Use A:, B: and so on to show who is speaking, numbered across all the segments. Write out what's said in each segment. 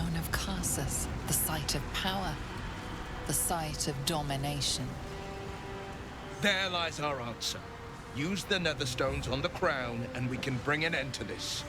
A: throne of Karsus, the site of power, the site of domination.
B: There lies our answer. Use the netherstones on the crown and we can bring an end to this.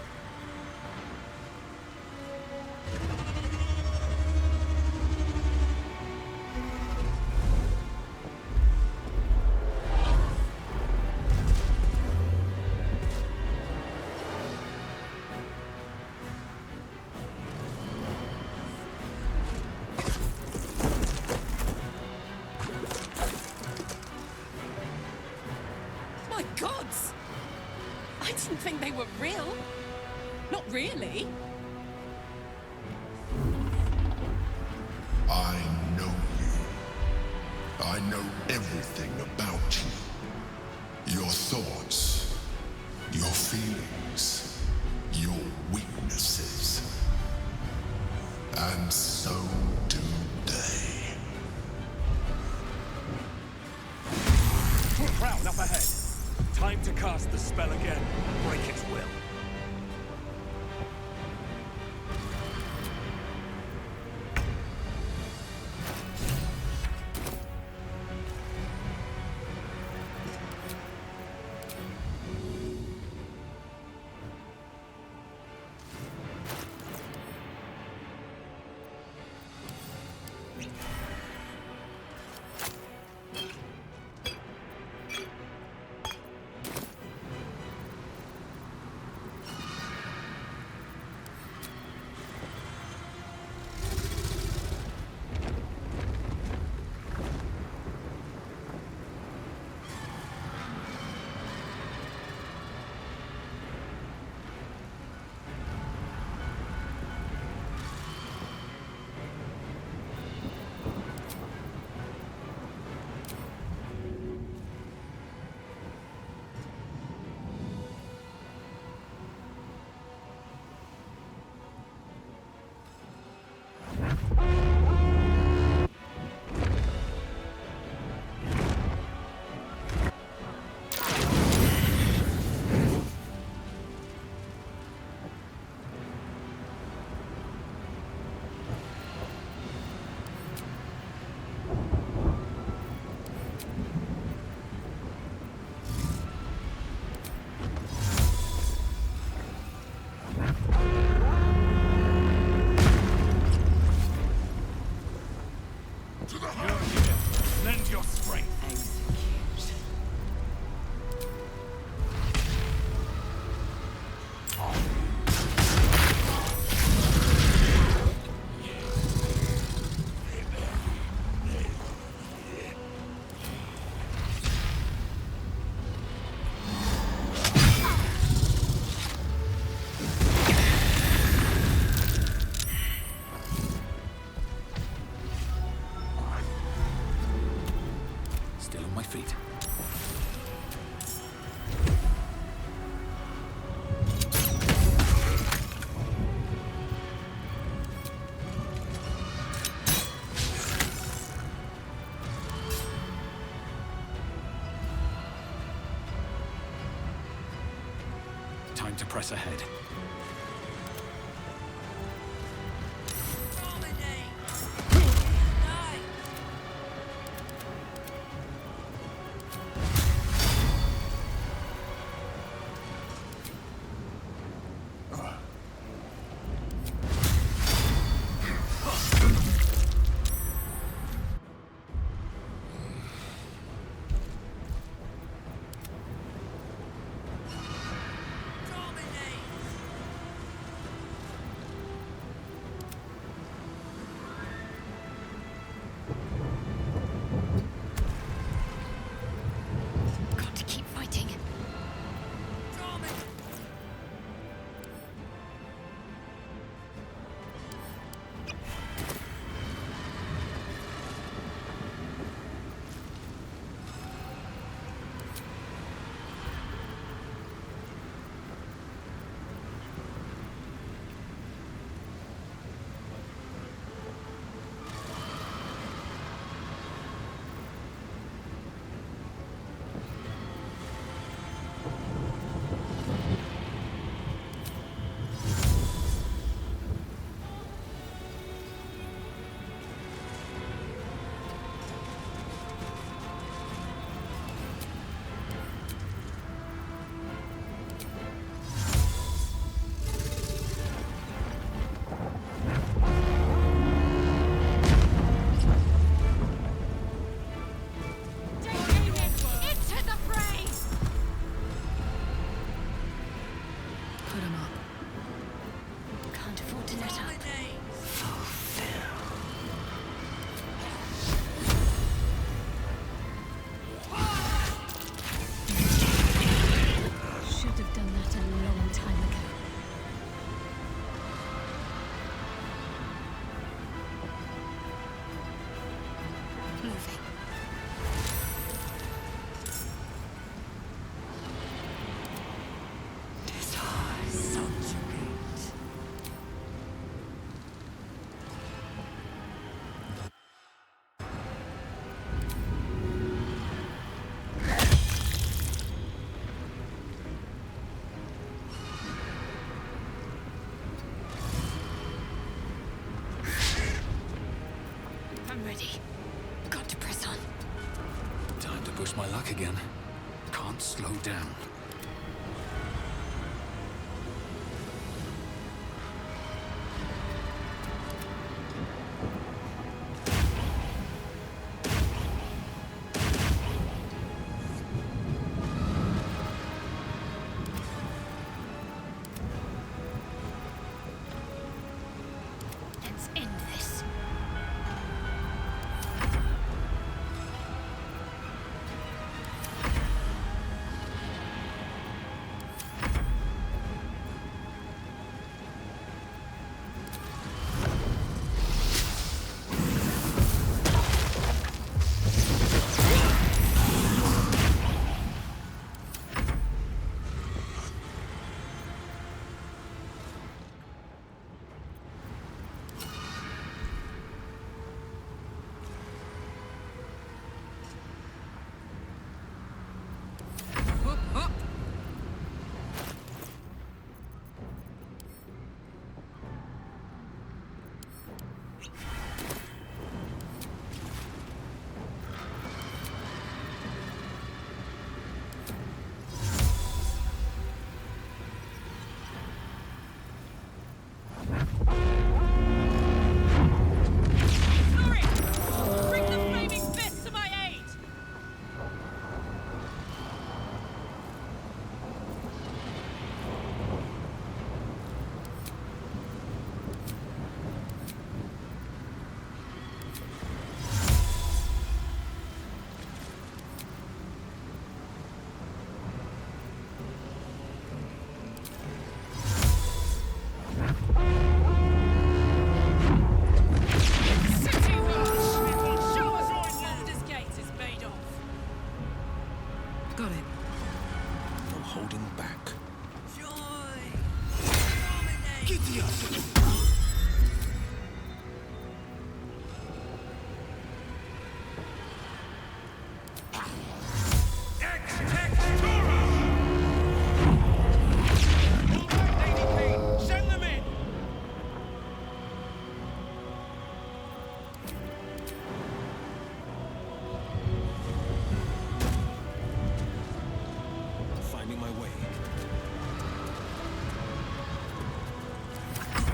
C: To press ahead.
D: already. Got to press on.
C: Time to push my luck again. Can't slow down.
D: Let's end this.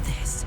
E: This.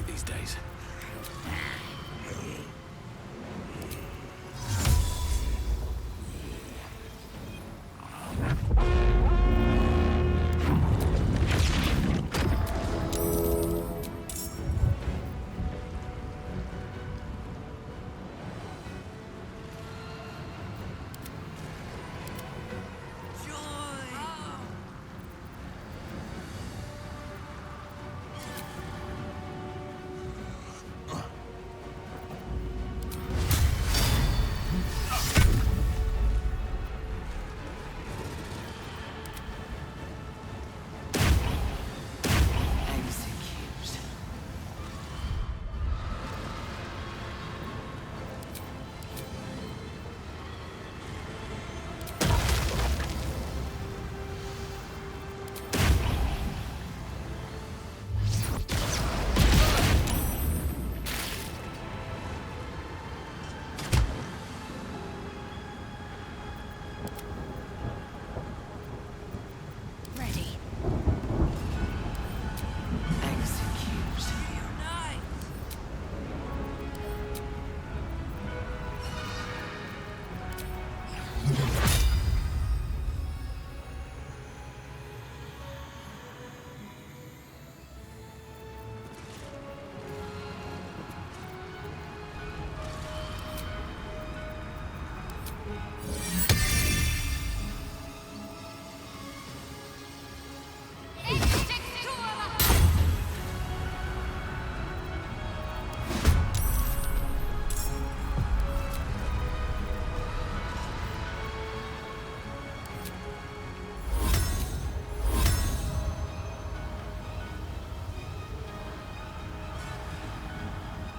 C: These days.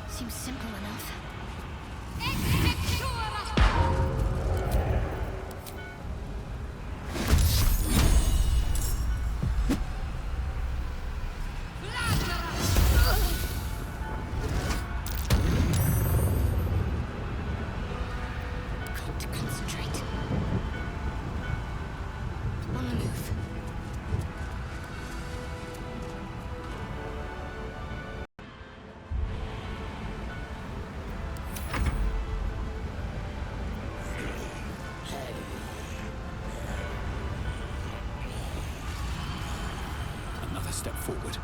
D: Seems simple enough.
A: Got to concentrate. On the move.
C: Another step forward.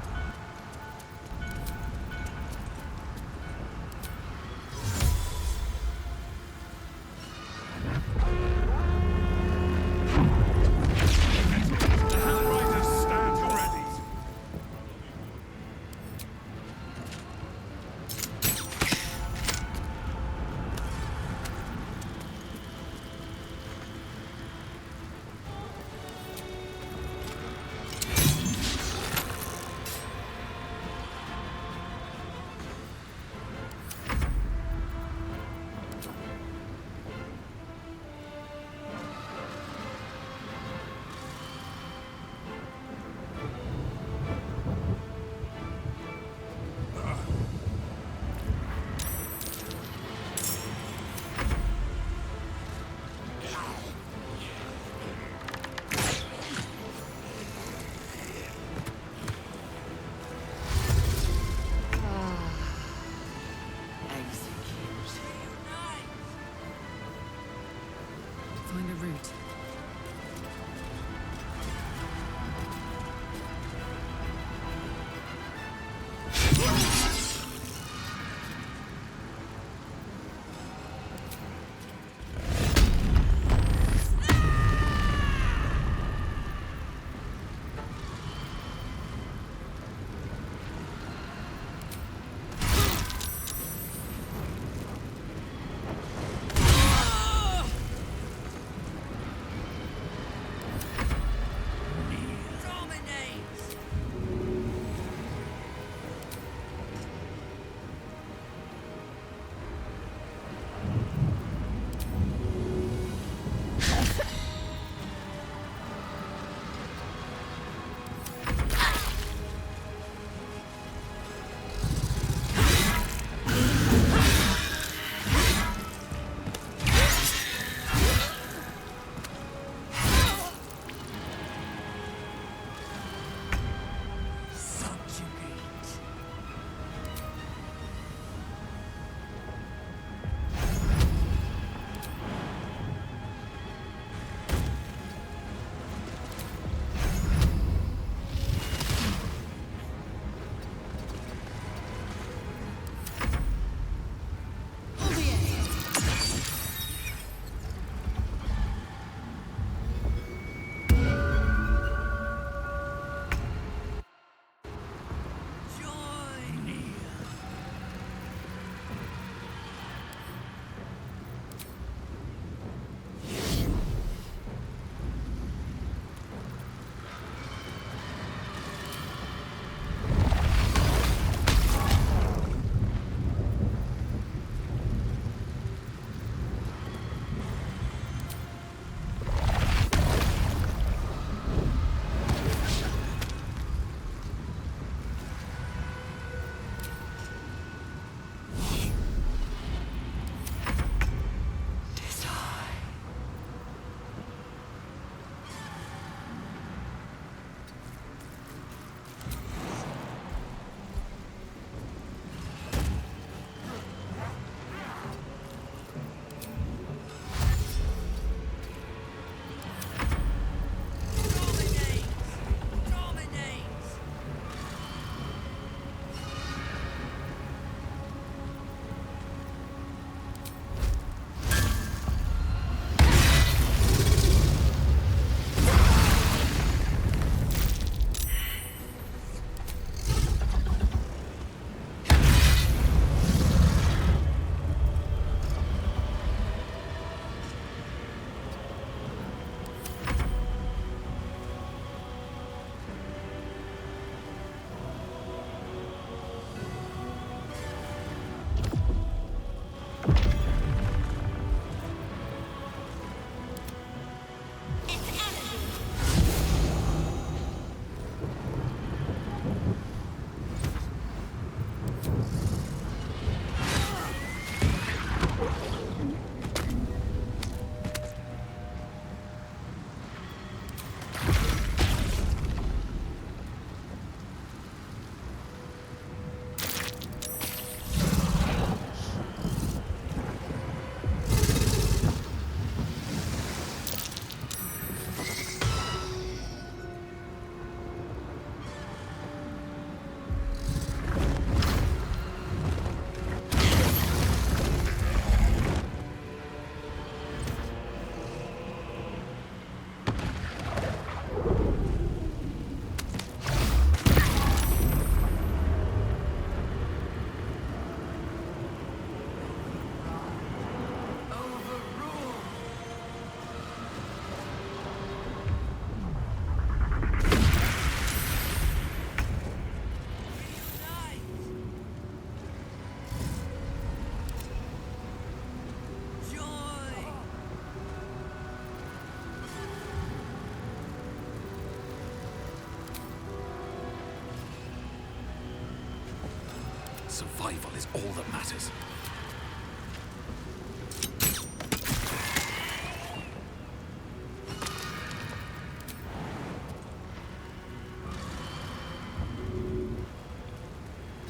C: survival is all that matters.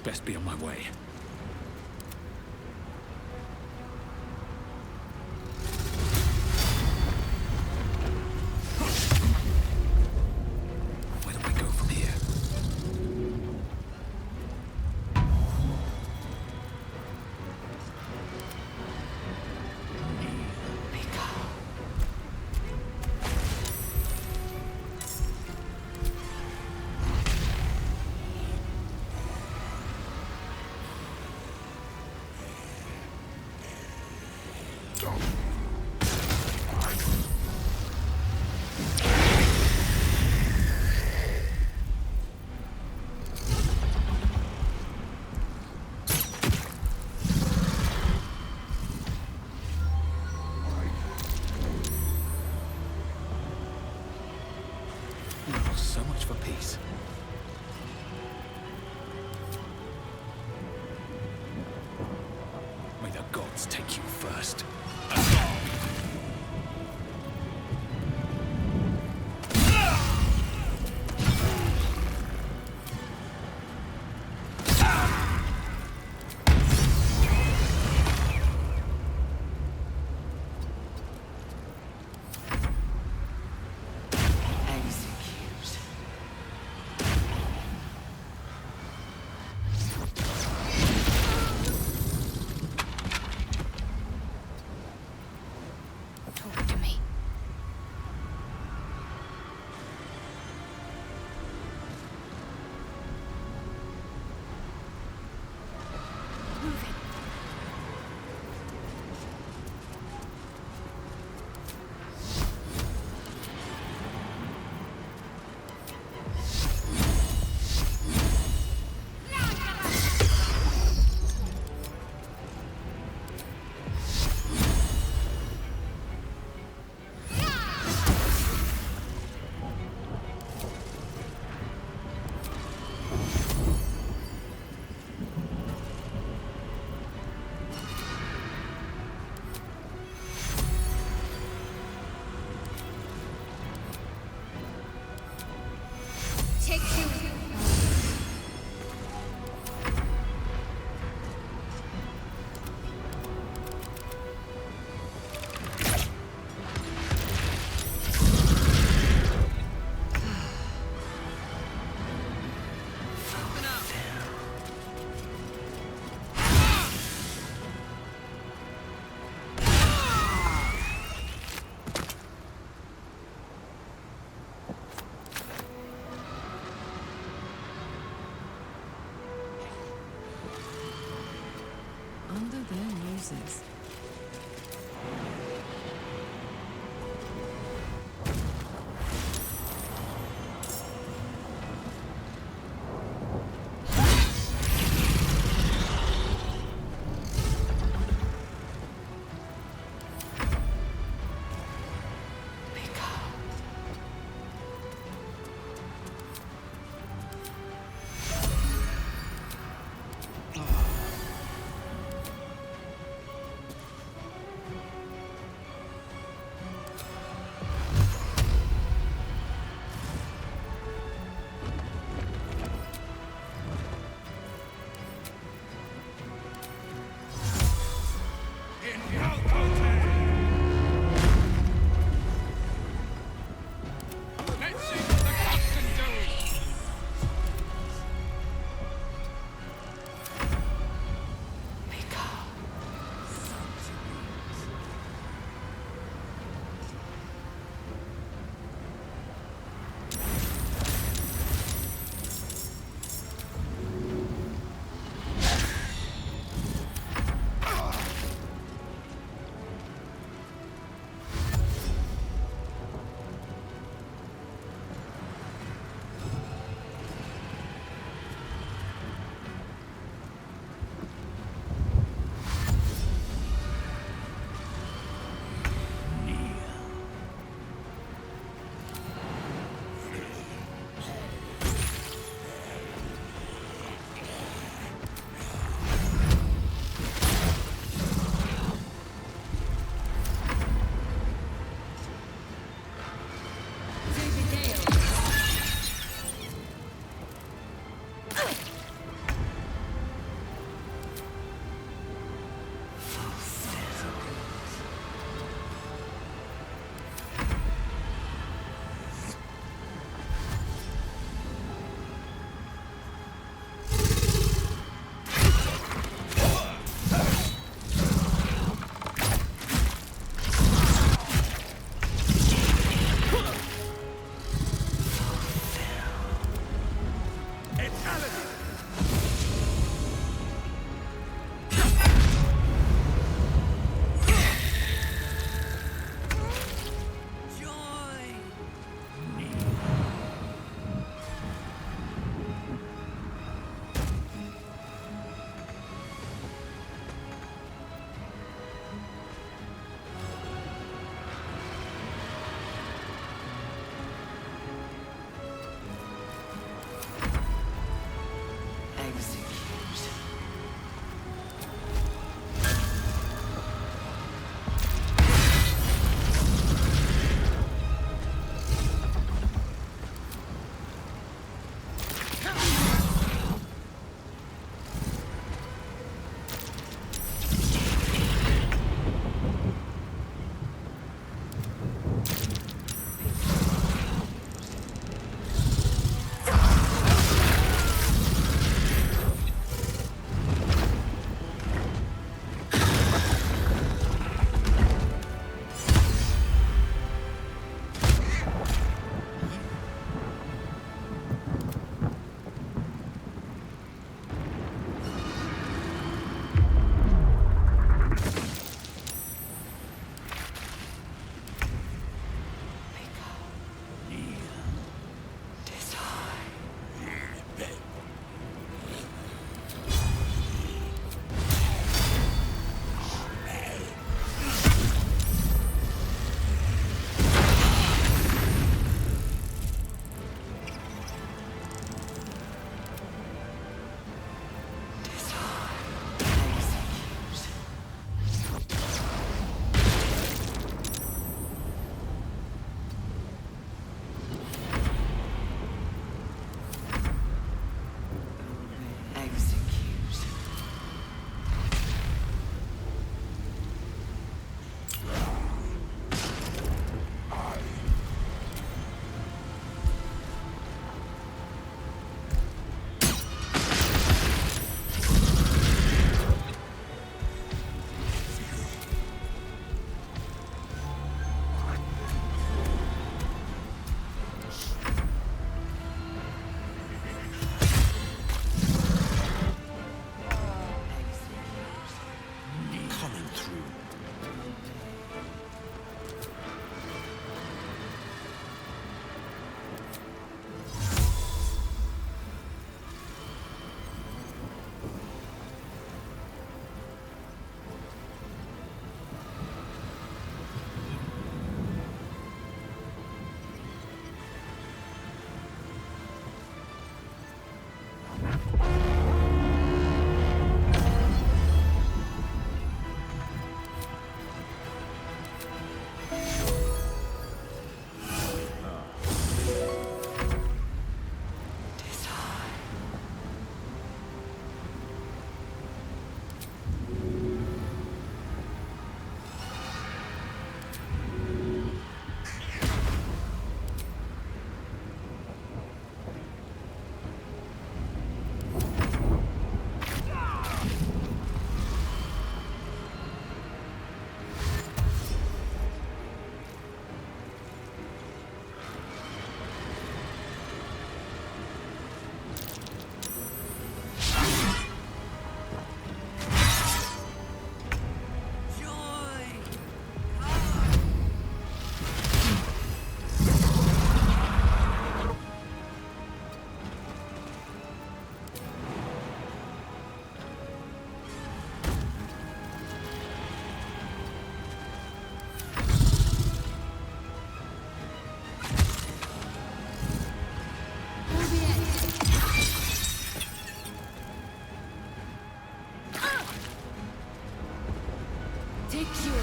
C: Best be on my way. Where do I go from here? So much for peace. May the gods take you first.
A: Under their noses.
E: Take cure.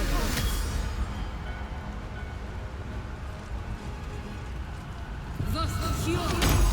E: Thus cure.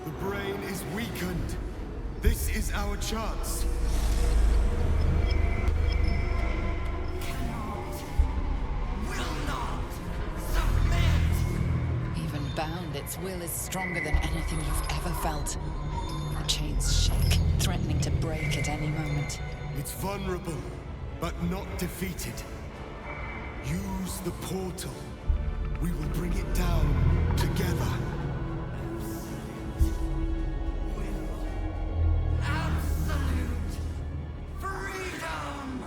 F: The brain is weakened. This is our chance.
A: Even bound, its will is stronger than anything you've ever felt. The chains shake, threatening to break at any moment.
F: It's vulnerable, but not defeated. Use the portal. We will bring it down together.
G: Absolute freedom!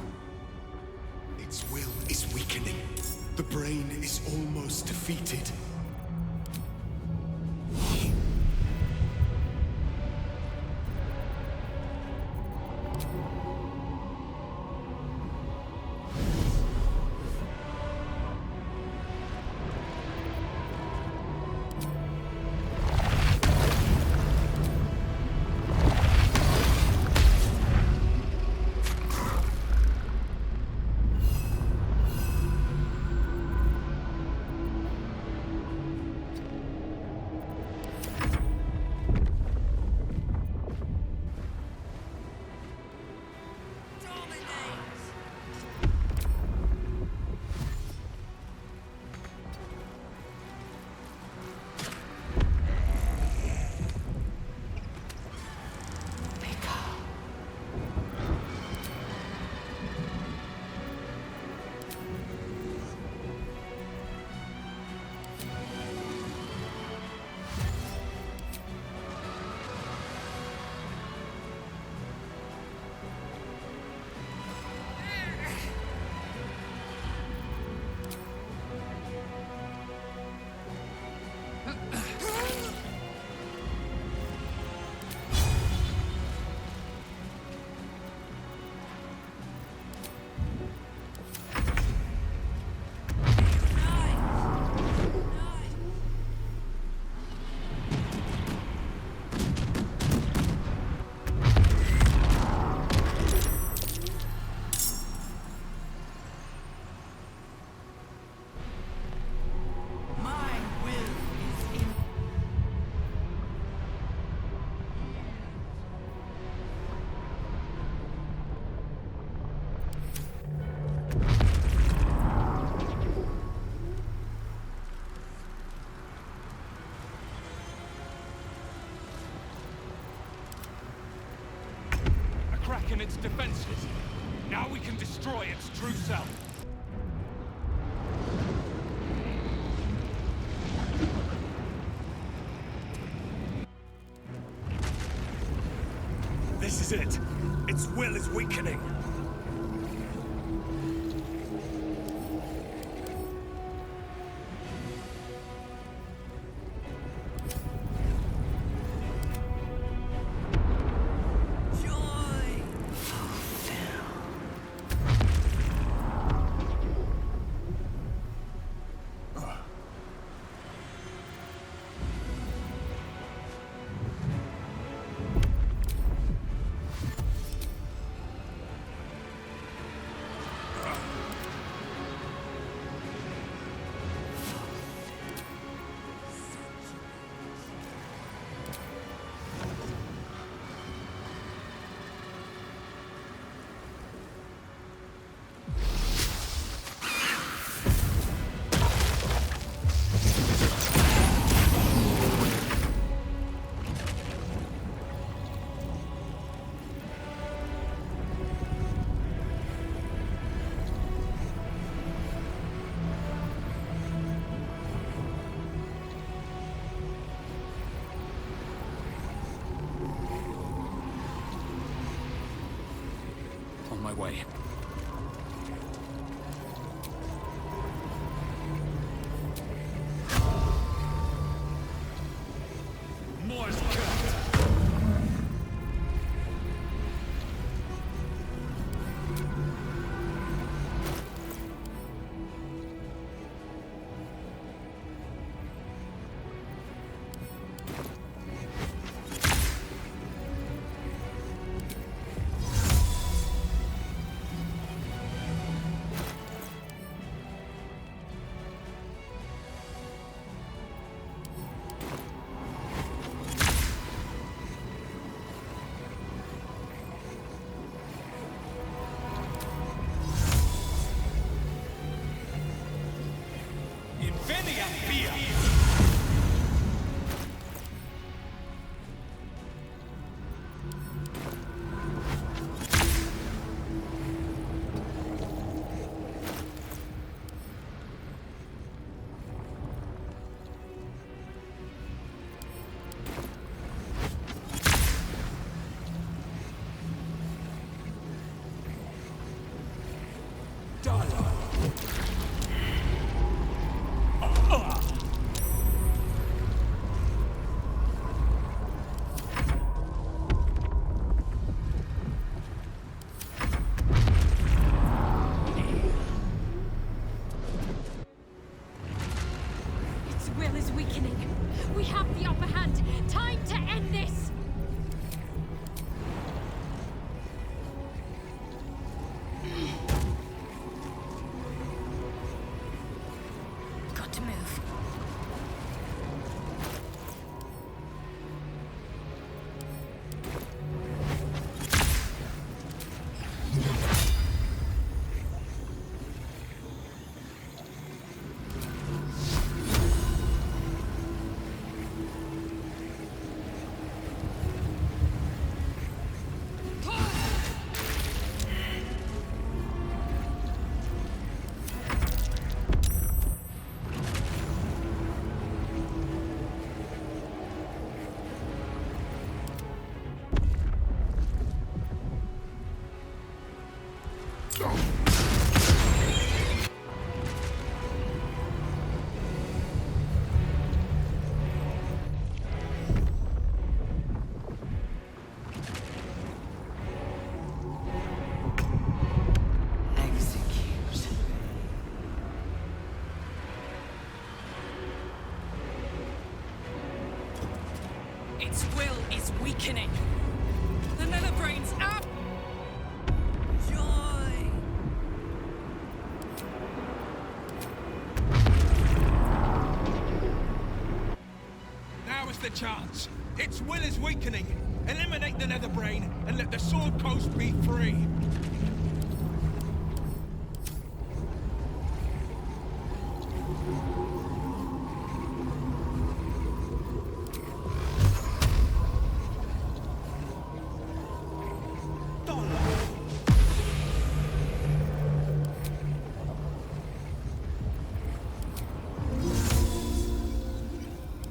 F: Its will is weakening. The brain is almost defeated.
H: In its defenses. Now we can destroy its true self.
F: This is it. Its will is weakening.
C: On my way.
E: is weakening. The netherbrain's out. Joy.
B: Now is the chance. Its will is weakening. Eliminate the netherbrain and let the Sword Coast be free.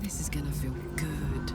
A: This is gonna feel good.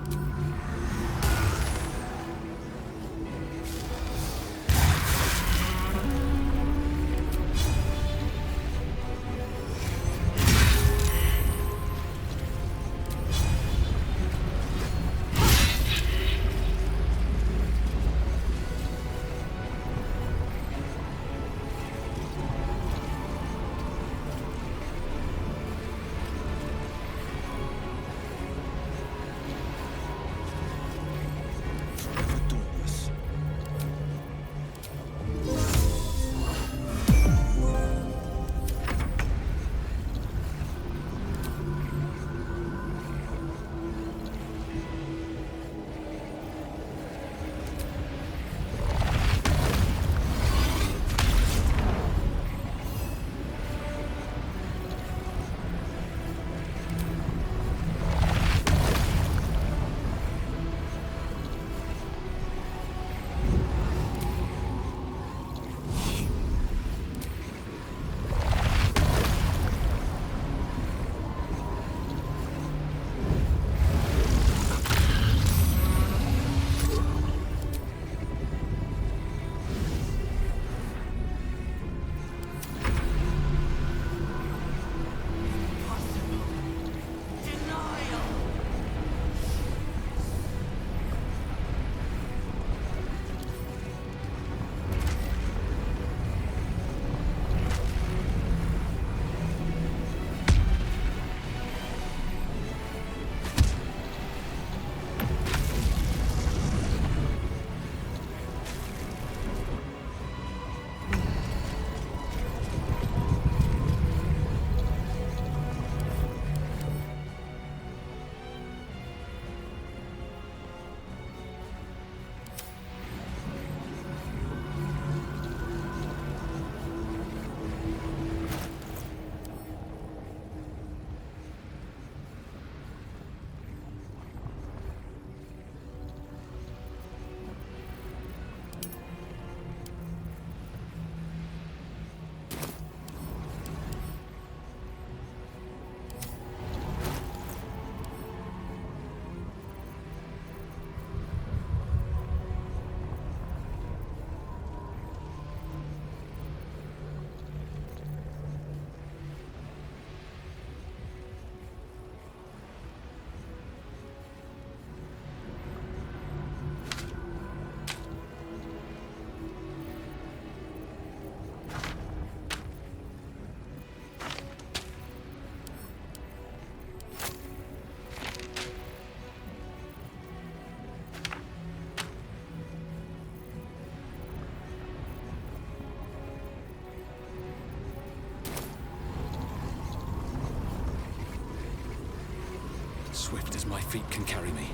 C: Swift as my feet can carry me.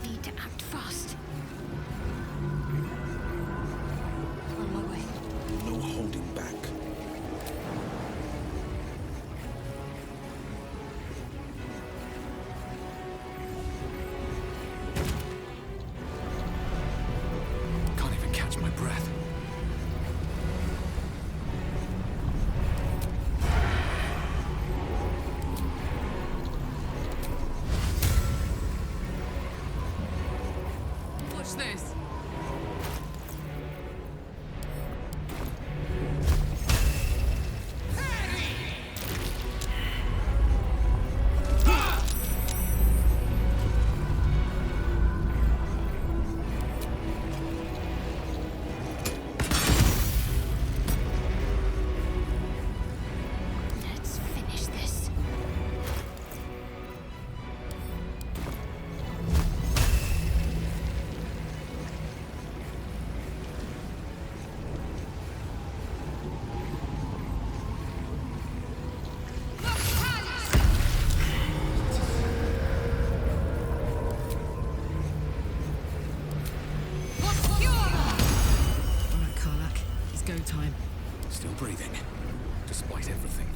D: Need to act fast. On my way.
B: No holding back.
C: Can't even catch my breath.
E: go time.
C: Still breathing, despite everything.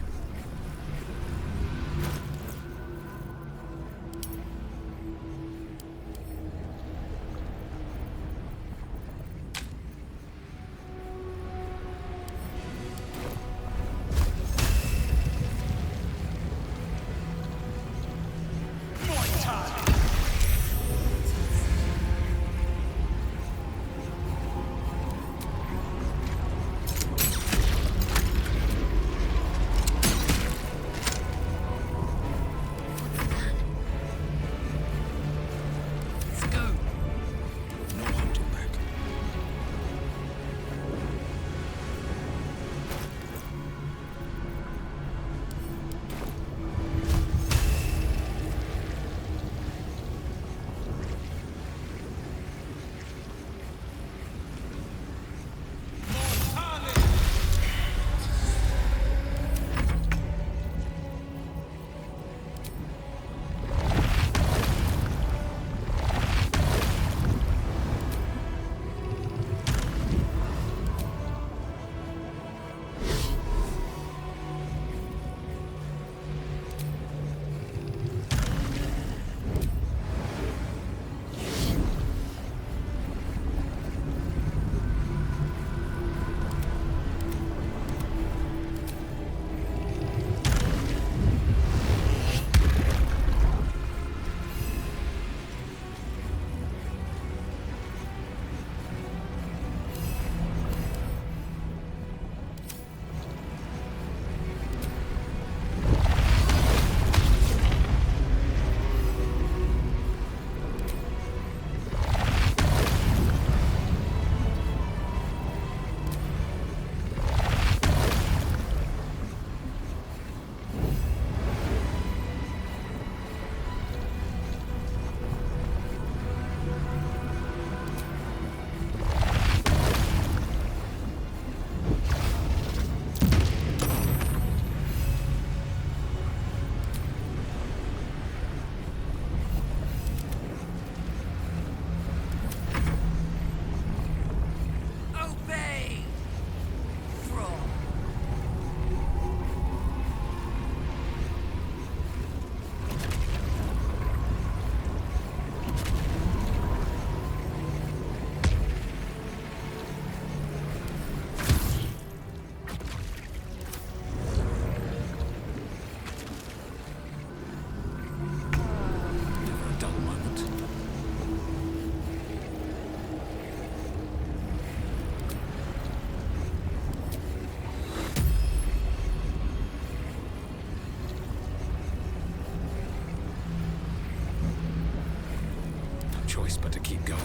C: But to keep going.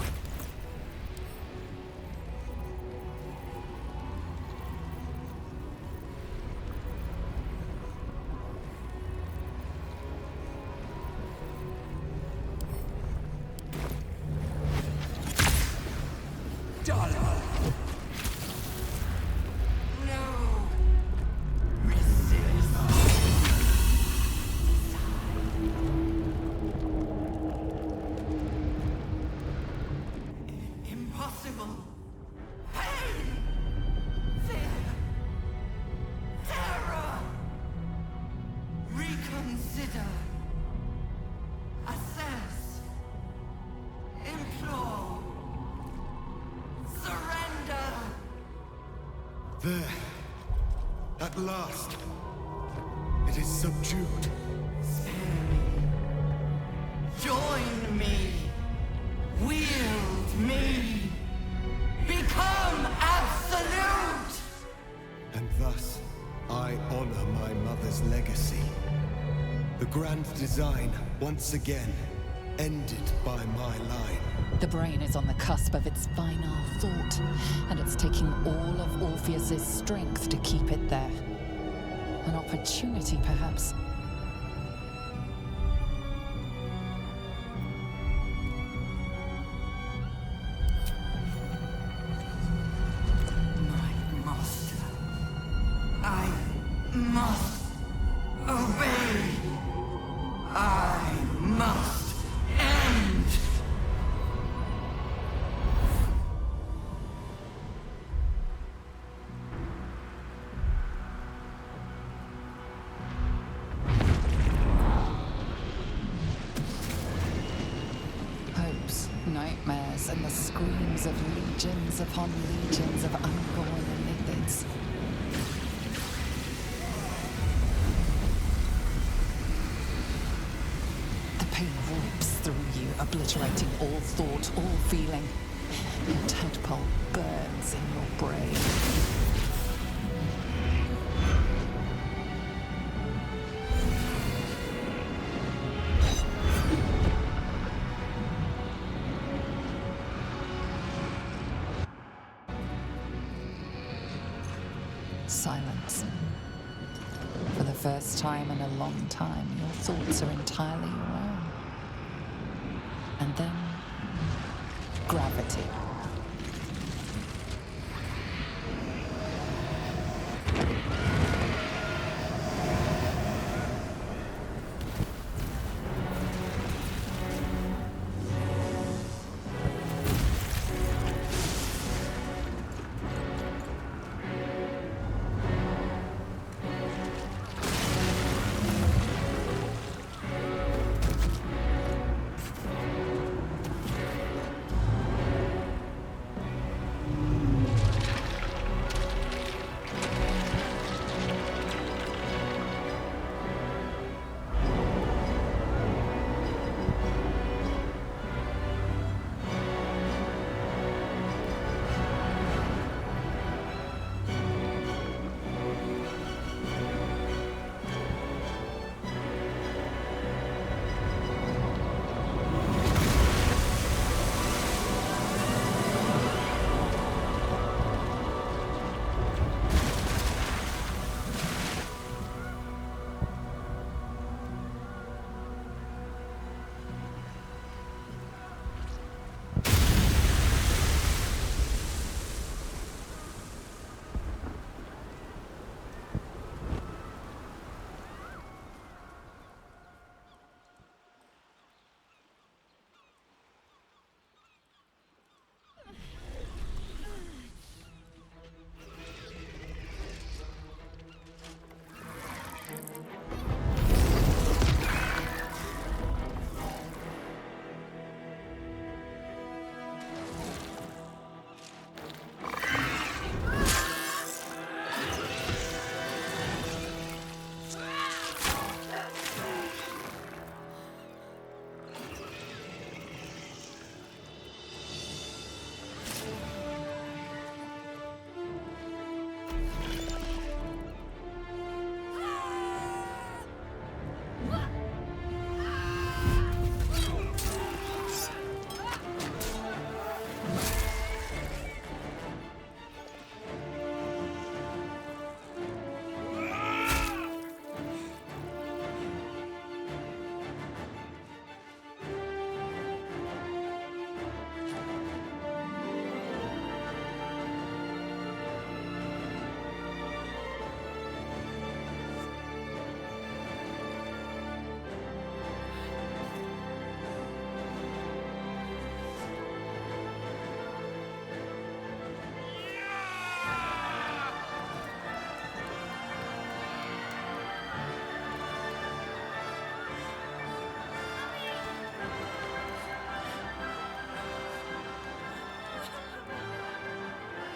F: There. At last. It is subdued.
G: Spare me. Join me. Wield me. Become absolute!
F: And thus, I honor my mother's legacy. The grand design, once again, ended by my line.
A: The brain is on the cusp of its final thought, and it's taking all of Orpheus's strength to keep it there. An opportunity, perhaps.
G: My master. I must obey. I must end.
A: and the screams of legions upon legions of unborn enidids. The pain rips through you, obliterating all thought, all feeling. Your tadpole burns in your brain. Silence. For the first time in a long time, your thoughts are entirely your own. And then, gravity.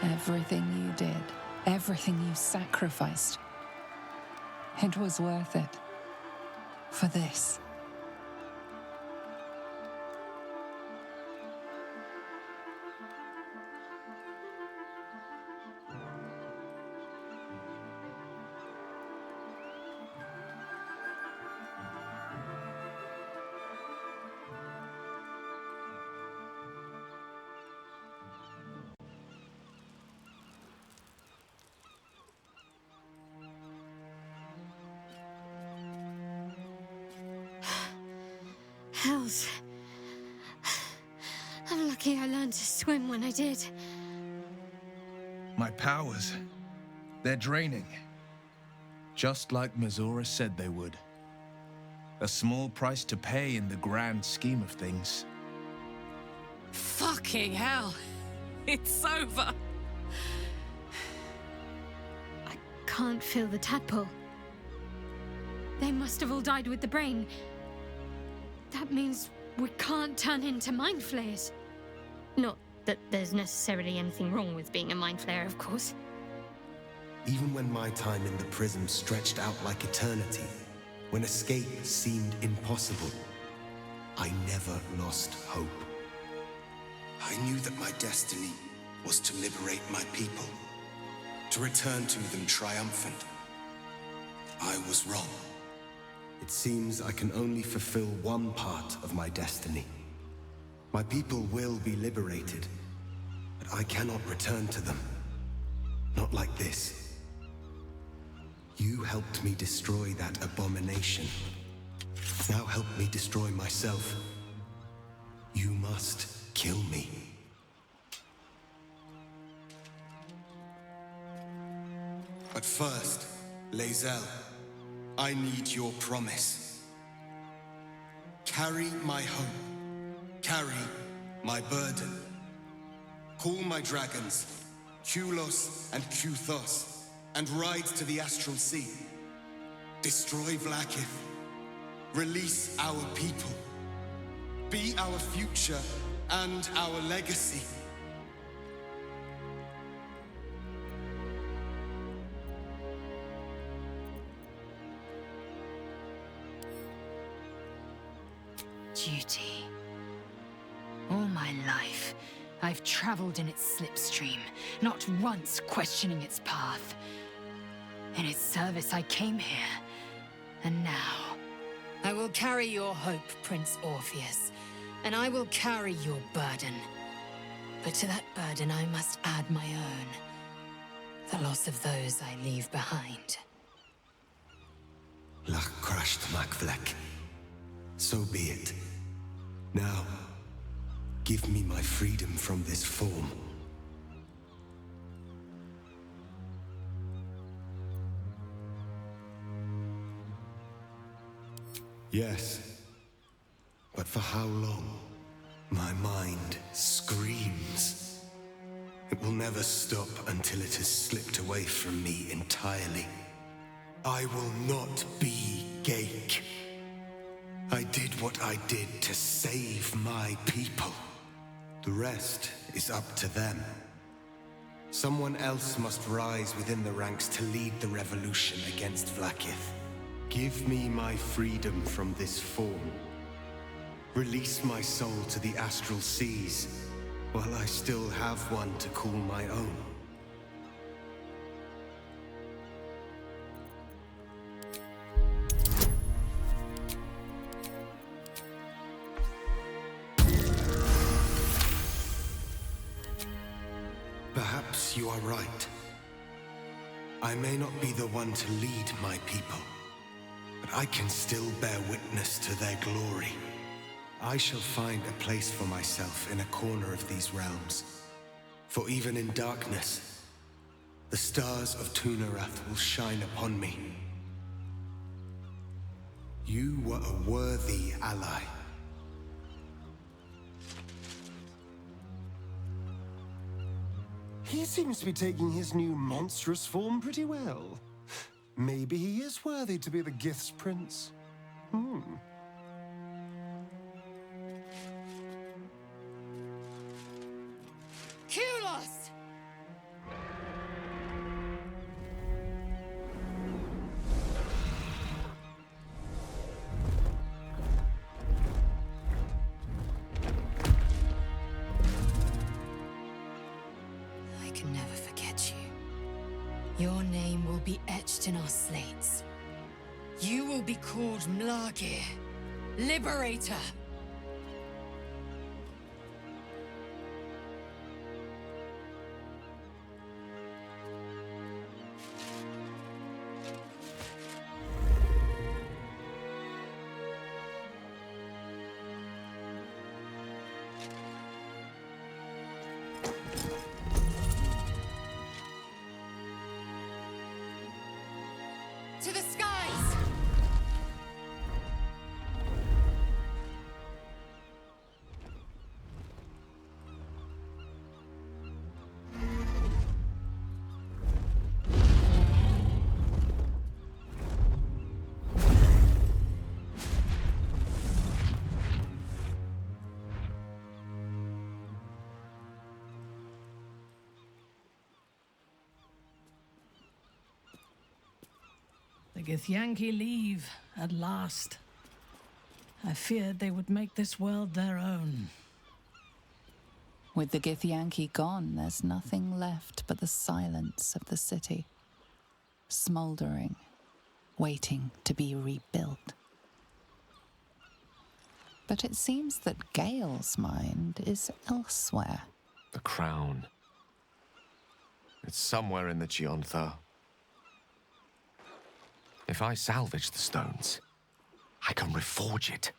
A: Everything you did, everything you sacrificed, it was worth it. For this.
D: Hells. I'm lucky I learned to swim when I did.
B: My powers, they're draining. Just like Mazora said they would. A small price to pay in the grand scheme of things.
E: Fucking hell. It's over.
D: I can't feel the tadpole. They must have all died with the brain. That means we can't turn into mind flayers. Not that there's necessarily anything wrong with being a mind flayer, of course.
F: Even when my time in the prism stretched out like eternity, when escape seemed impossible, I never lost hope. I knew that my destiny was to liberate my people, to return to them triumphant. I was wrong. It seems I can only fulfill one part of my destiny. My people will be liberated, but I cannot return to them. Not like this. You helped me destroy that abomination. Now help me destroy myself. You must kill me. But first, Lae'zel, I need your promise. Carry my hope. Carry my burden. Call my dragons, Kulos and Kuthos, and ride to the Astral Sea. Destroy Vlaakith. Release our people. Be our future and our legacy.
I: Duty. All my life, I've traveled in its slipstream, not once questioning its path. In its service I came here, and now I will carry your hope, Prince Orpheus, and I will carry your burden. But to that burden I must add my own, the loss of those I leave behind.
F: Lach crashed Makvlek. So be it. Now, give me my freedom from this form. Yes, but for how long? My mind screams. It will never stop until it has slipped away from me entirely. I will not be Gake. I did what I did to save my people. The rest is up to them. Someone else must rise within the ranks to lead the revolution against Vlaakith. Give me my freedom from this form. Release my soul to the astral seas, while I still have one to call my own. Perhaps you are right. I may not be the one to lead my people, but I can still bear witness to their glory. I shall find a place for myself in a corner of these realms. For even in darkness, the stars of Tunarath will shine upon me. You were a worthy ally.
J: He seems to be taking his new monstrous form pretty well. Maybe he is worthy to be the Gith's prince.
I: Kulos! I can never forget you. Your name will be etched in our slates. You will be called Mlagir, Liberator. To the skies!
E: The Githyanki leave, at last. I feared they would make this world their own.
A: With the Githyanki gone, there's nothing left but the silence of the city, smouldering, waiting to be rebuilt. But it seems that Gale's mind is elsewhere.
K: The crown. It's somewhere in the Giontha. If I salvage the stones, I can reforge it.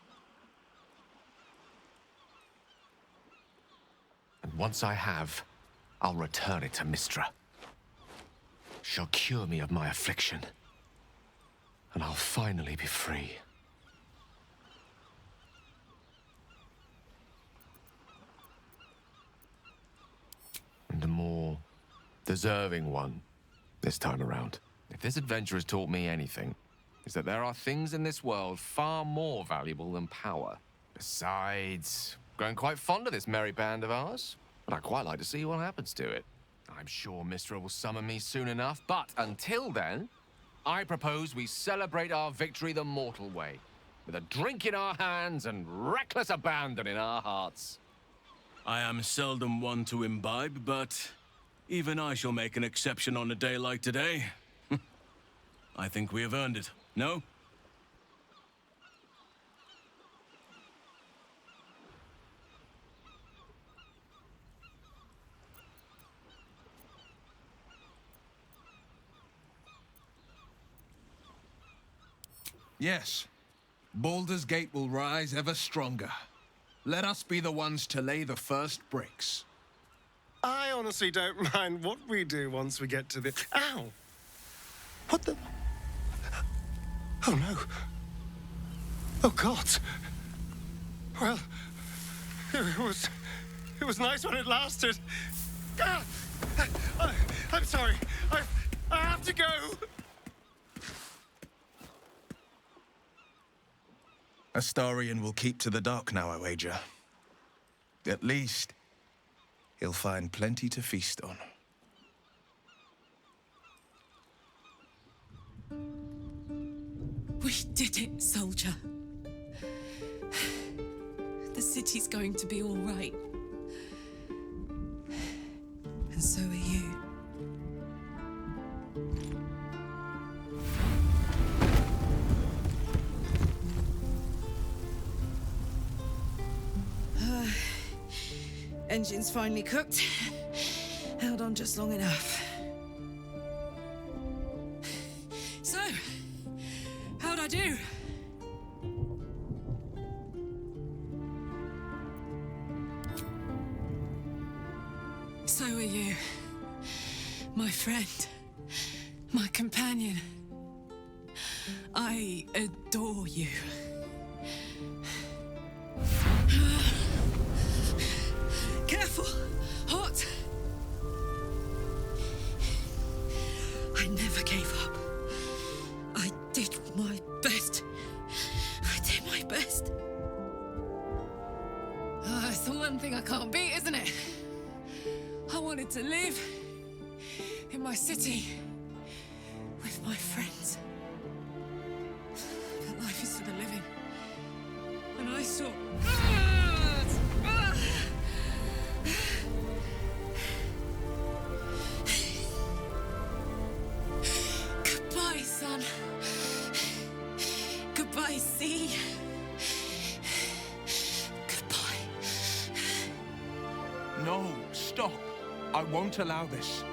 K: And once I have, I'll return it to Mistra. She'll cure me of my affliction, and I'll finally be free. And a more deserving one this time around. If this adventure has taught me anything, it's that there are things in this world far more valuable than power. Besides, growing quite fond of this merry band of ours, but I'd quite like to see what happens to it. I'm sure Mistra will summon me soon enough, but until then, I propose we celebrate our victory the mortal way, with a drink in our hands and reckless abandon in our hearts.
L: I am seldom one to imbibe, but even I shall make an exception on a day like today. I think we have earned it, no?
B: Yes. Baldur's Gate will rise ever stronger. Let us be the ones to lay the first bricks.
J: I honestly don't mind what we do once we get to the... Ow! What the... Oh, no. Oh, God. Well, it was nice when it lasted. Ah! I'm sorry. I have to go.
B: Astarion will keep to the dark now, I wager. At least, he'll find plenty to feast on.
E: We did it, soldier. The city's going to be all right. And so are you. Engine's finally cooked. Held on just long enough. So, how'd I do? So are you. My friend. My companion. I adore you. Careful! Hot! I never gave up. I did my best. I did my best. It's the one thing I can't beat, isn't it? I wanted to live in my city with my friends. But life is for the living. And I saw... Goodbye, son. Goodbye, sea. Goodbye.
B: No, stop. I won't allow this.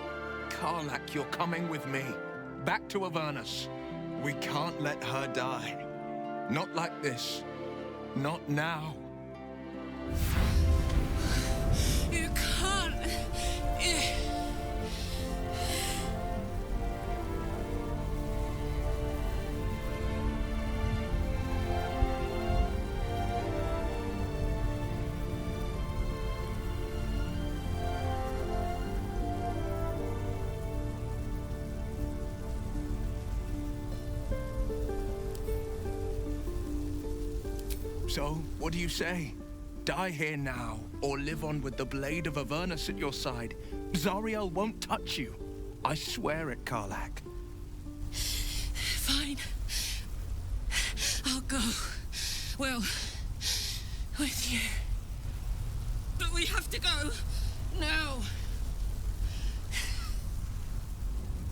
B: Karlach, you're coming with me. Back to Avernus. We can't let her die. Not like this. Not now.
E: You can't.
B: So, what do you say? Die here now, or live on with the blade of Avernus at your side. Zariel won't touch you. I swear it, Karlach.
E: Fine. I'll go. Well, with you. But we have to go. Now.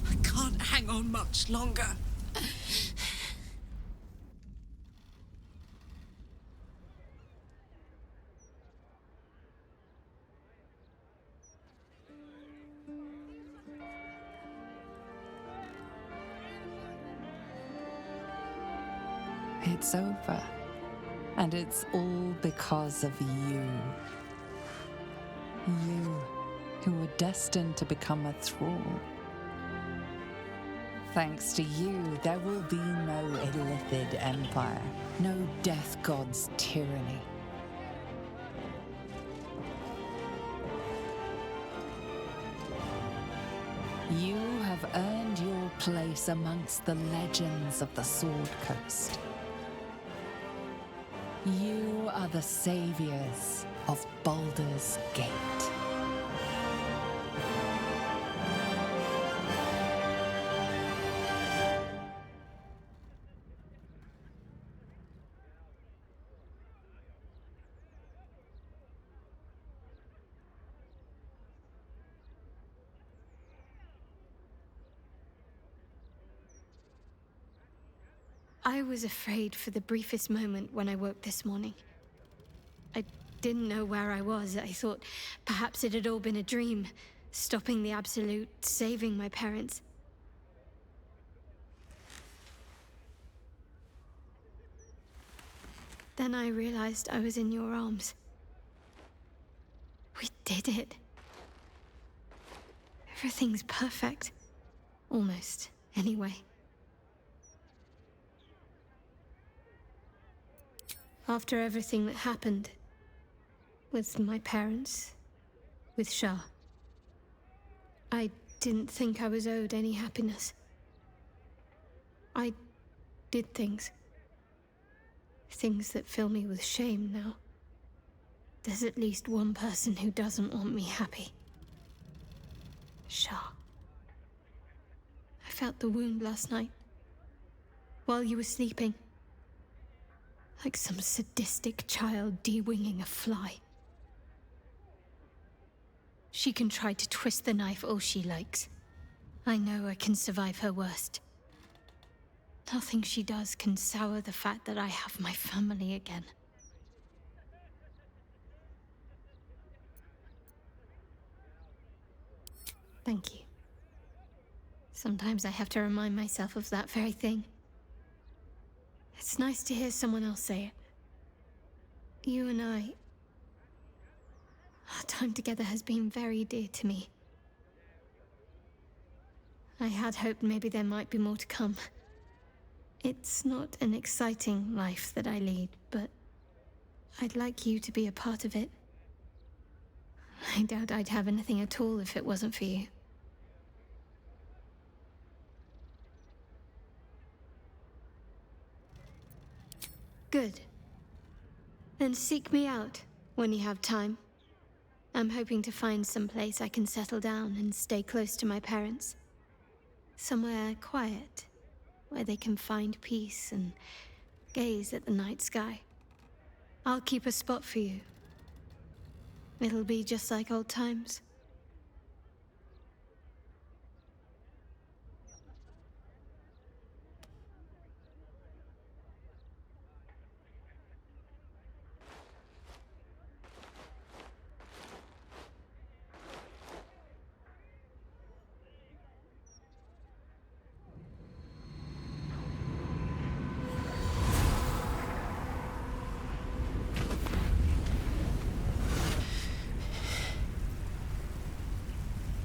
E: I can't hang on much longer.
A: It's over. And it's all because of you. You, who were destined to become a thrall. Thanks to you, there will be no Illithid Empire, no Death God's tyranny. You have earned your place amongst the legends of the Sword Coast. You are the saviors of Baldur's Gate.
D: I was afraid for the briefest moment when I woke this morning. I didn't know where I was. I thought perhaps it had all been a dream, stopping the Absolute, saving my parents. Then I realized I was in your arms. We did it. Everything's perfect. Almost, anyway. After everything that happened, with my parents, with Shah, I didn't think I was owed any happiness. I did things that fill me with shame now. There's at least one person who doesn't want me happy. Shah. I felt the wound last night, while you were sleeping. Like some sadistic child de-winging a fly. She can try to twist the knife all she likes. I know I can survive her worst. Nothing she does can sour the fact that I have my family again. Thank you. Sometimes I have to remind myself of that very thing. It's nice to hear someone else say it. You and I... Our time together has been very dear to me. I had hoped maybe there might be more to come. It's not an exciting life that I lead, but I'd like you to be a part of it. I doubt I'd have anything at all if it wasn't for you. Good. Then seek me out when you have time. I'm hoping to find some place I can settle down and stay close to my parents. Somewhere quiet, where they can find peace and gaze at the night sky. I'll keep a spot for you. It'll be just like old times.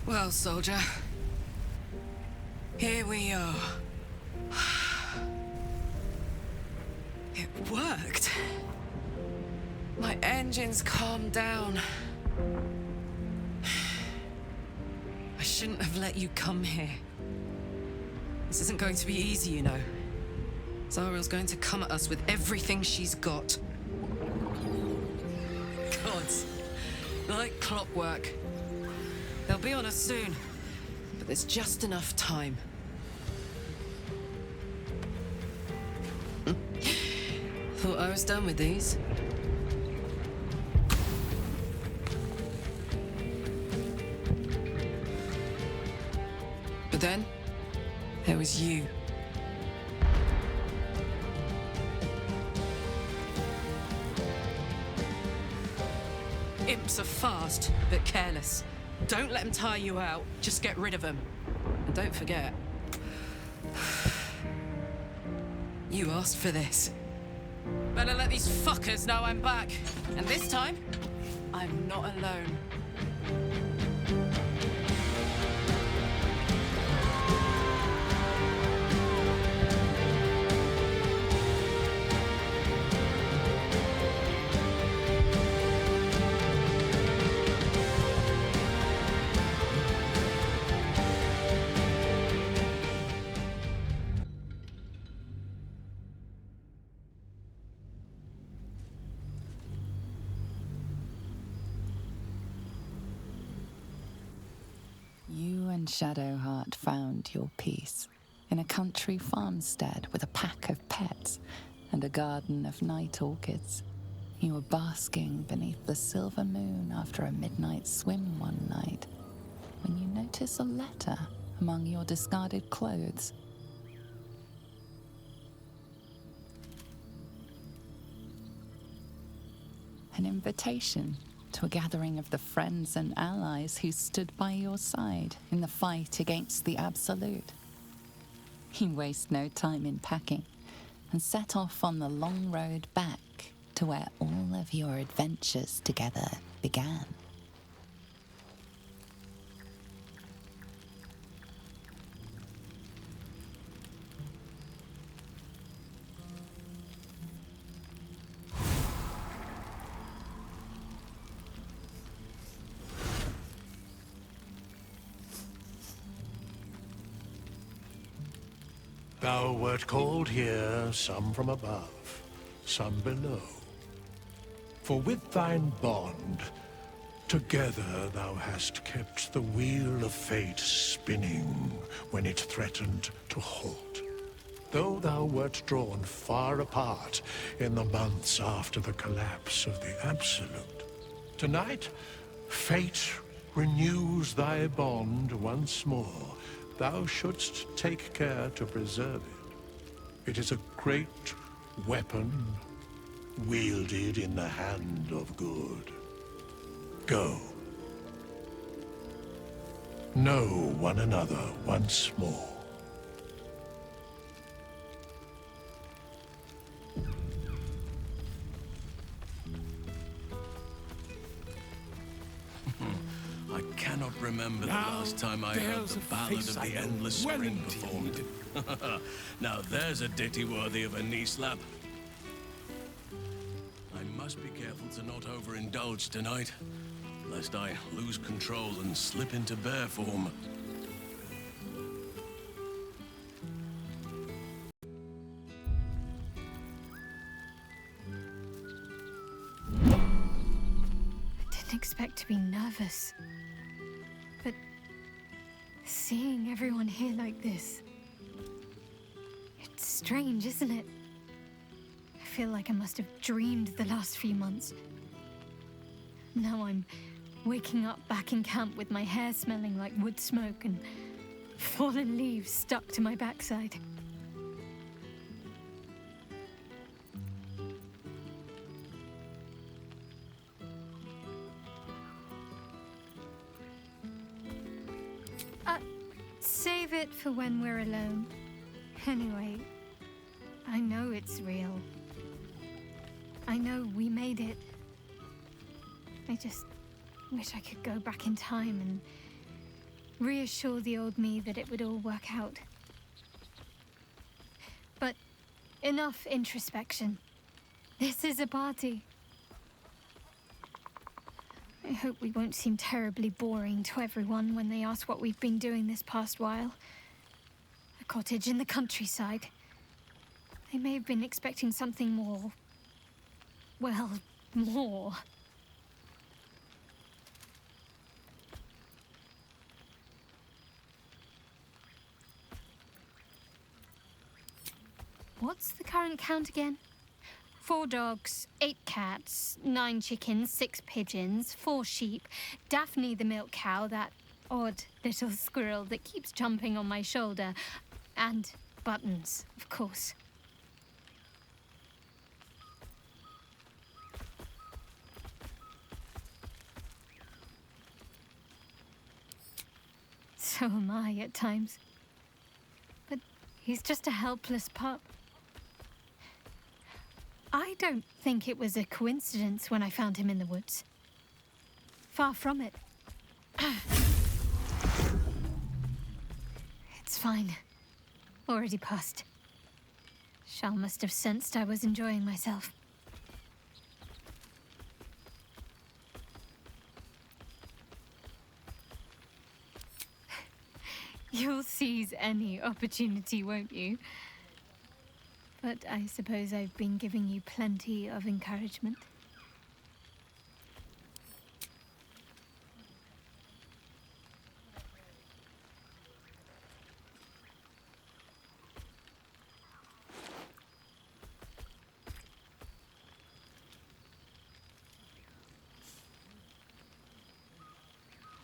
E: Well, soldier, here we are. It worked. My engines calmed down. I shouldn't have let you come here. This isn't going to be easy, you know. Zariel's going to come at us with everything she's got. Gods, like clockwork. They'll be on us soon, but there's just enough time. Thought I was done with these. But then, there was you. Imps are fast, but careless. Don't let them tire you out. Just get rid of them. And don't forget, you asked for this. Better let these fuckers know I'm back. And this time, I'm not alone.
A: You and Shadowheart found your peace in a country farmstead with a pack of pets and a garden of night orchids. You were basking beneath the silver moon after a midnight swim one night when you notice a letter among your discarded clothes. An invitation to a gathering of the friends and allies who stood by your side in the fight against the Absolute. You waste no time in packing and set off on the long road back to where all of your adventures together began.
M: Thou wert called here, some from above, some below. For with thine bond, together thou hast kept the wheel of fate spinning when it threatened to halt. Though thou wert drawn far apart in the months after the collapse of the Absolute, tonight, fate renews thy bond once more. Thou shouldst take care to preserve it. It is a great weapon wielded in the hand of good. Go. Know one another once more.
L: I cannot remember the last time I heard the ballad of the Endless Spring performed. Now there's a ditty worthy of a knee slap. I must be careful to not overindulge tonight, lest I lose control and slip into bear form.
D: I didn't expect to be nervous. But seeing everyone here like this, it's strange, isn't it? I feel like I must have dreamed the last few months. Now I'm waking up back in camp with my hair smelling like wood smoke and fallen leaves stuck to my backside. Save it for when we're alone. Anyway, I know it's real. I know we made it. I just wish I could go back in time and reassure the old me that it would all work out. But enough introspection. This is a party. I hope we won't seem terribly boring to everyone when they ask what we've been doing this past while. A cottage in the countryside. They may have been expecting something more. Well, more. What's the current count again? 4 dogs, 8 cats, 9 chickens, 6 pigeons, 4 sheep, Daphne the milk cow, that odd little squirrel that keeps jumping on my shoulder, and Buttons, of course. So am I at times. But he's just a helpless pup. I don't think it was a coincidence when I found him in the woods. Far from it. It's fine. Already passed. Shal must have sensed I was enjoying myself. You'll seize any opportunity, won't you? But I suppose I've been giving you plenty of encouragement.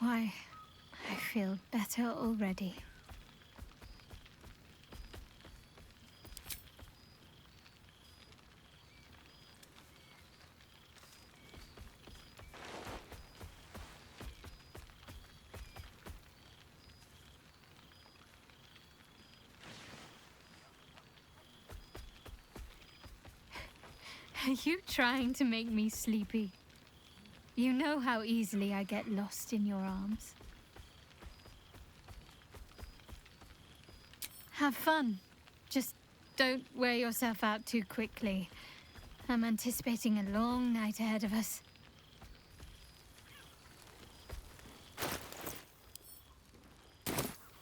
D: Why, I feel better already. Are you trying to make me sleepy? You know how easily I get lost in your arms. Have fun. Just don't wear yourself out too quickly. I'm anticipating a long night ahead of us.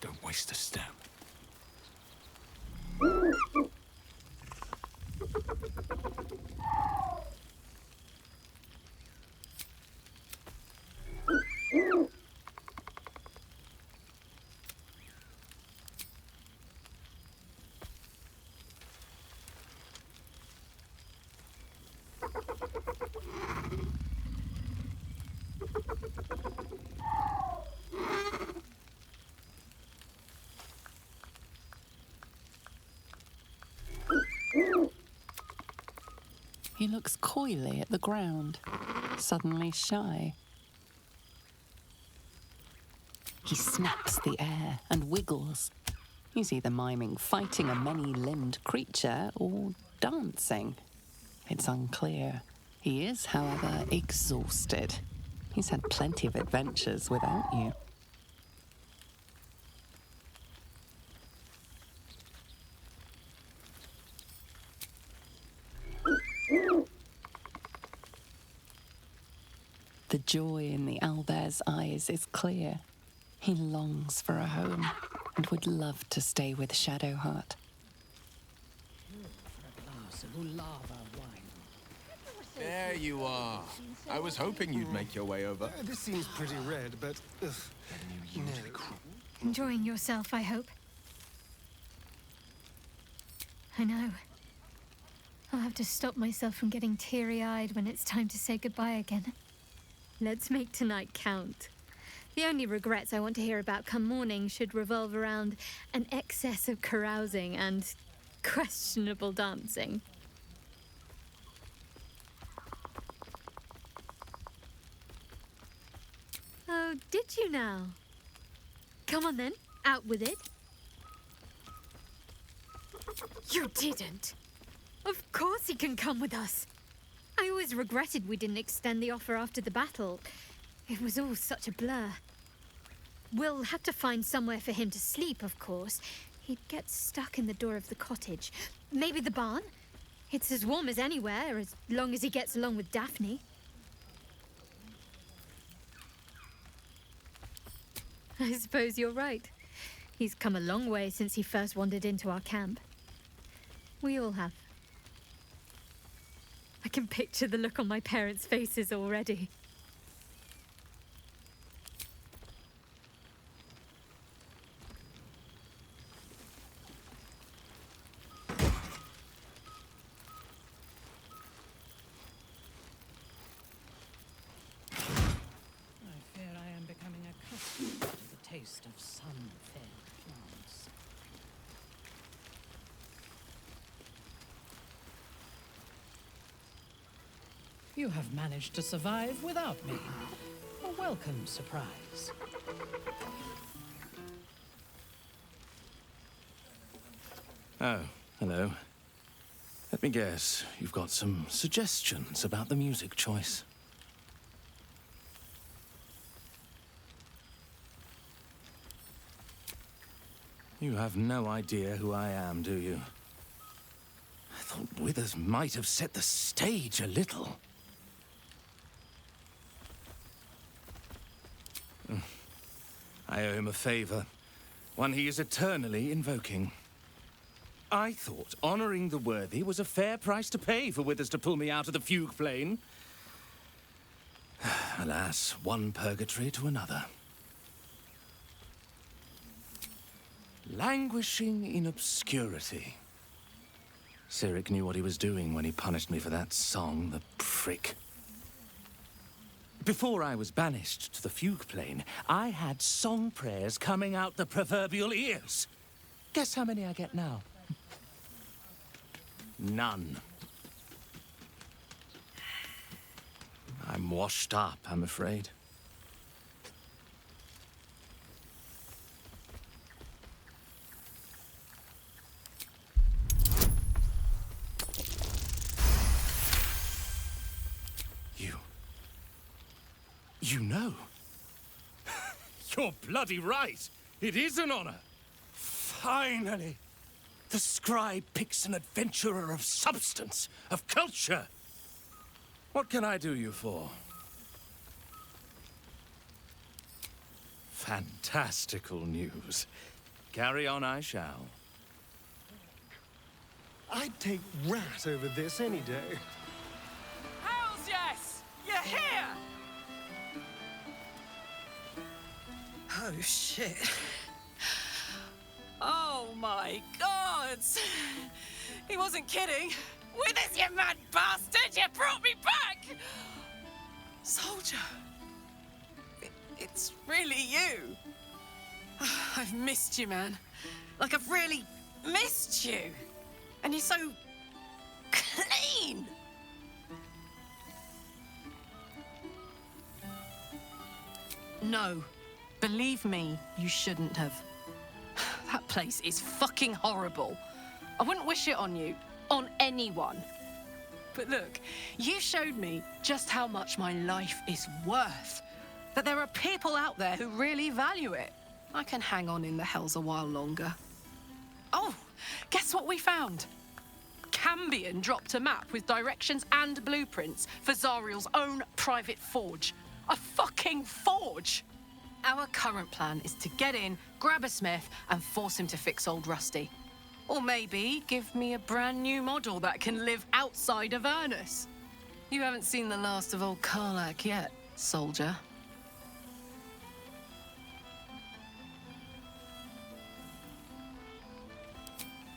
C: Don't waste a step.
A: He looks coyly at the ground, suddenly shy. He snaps the air and wiggles. He's either miming fighting a many-limbed creature or dancing. It's unclear. He is, however, exhausted. He's had plenty of adventures without you. The joy in the owlbear's eyes is clear. He longs for a home and would love to stay with Shadowheart.
B: There you are. I was hoping you'd make your way over.
J: This seems pretty red, but... no.
D: Enjoying yourself, I hope. I know. I'll have to stop myself from getting teary-eyed when it's time to say goodbye again. Let's make tonight count. The only regrets I want to hear about come morning should revolve around an excess of carousing and questionable dancing. Oh, did you now? Come on then, out with it. You didn't. Of course he can come with us. I always regretted we didn't extend the offer after the battle. It was all such a blur. We'll have to find somewhere for him to sleep, of course. He'd get stuck in the door of the cottage. Maybe the barn? It's as warm as anywhere, as long as he gets along with Daphne. I suppose you're right. He's come a long way since he first wandered into our camp. We all have. I can picture the look on my parents' faces already.
N: taste of sun-fed plants. You have managed to survive without me. A welcome surprise.
L: Oh, hello. Let me guess, you've got some suggestions about the music choice. You have no idea who I am, do you? I thought Withers might have set the stage a little. I owe him a favor, one he is eternally invoking. I thought honoring the worthy was a fair price to pay for Withers to pull me out of the fugue plane. Alas, one purgatory to another. Languishing in obscurity. Cyric knew what he was doing when he punished me for that song, the prick. Before I was banished to the fugue plane, I had song prayers coming out the proverbial ears. Guess how many I get now? None. I'm washed up, I'm afraid. You know. You're bloody right. It is an honor. Finally. The scribe picks an adventurer of substance, of culture. What can I do you for? Fantastical news. Carry on I shall.
J: I'd take Rat over this any day.
E: Hells yes! You're here! Oh, shit. Oh, my God! He wasn't kidding. Withers, you mad bastard! You brought me back! Soldier. It's really you. I've missed you, man. Like, I've really missed you. And you're so clean. No. Believe me, you shouldn't have. That place is fucking horrible. I wouldn't wish it on you, on anyone. But look, you showed me just how much my life is worth. That there are people out there who really value it. I can hang on in the hells a while longer. Oh, guess what we found? Cambion dropped a map with directions and blueprints for Zariel's own private forge. A fucking forge! Our current plan is to get in, grab a smith, and force him to fix old Rusty. Or maybe give me a brand new model that can live outside of Avernus. You haven't seen the last of old Karlach yet, soldier.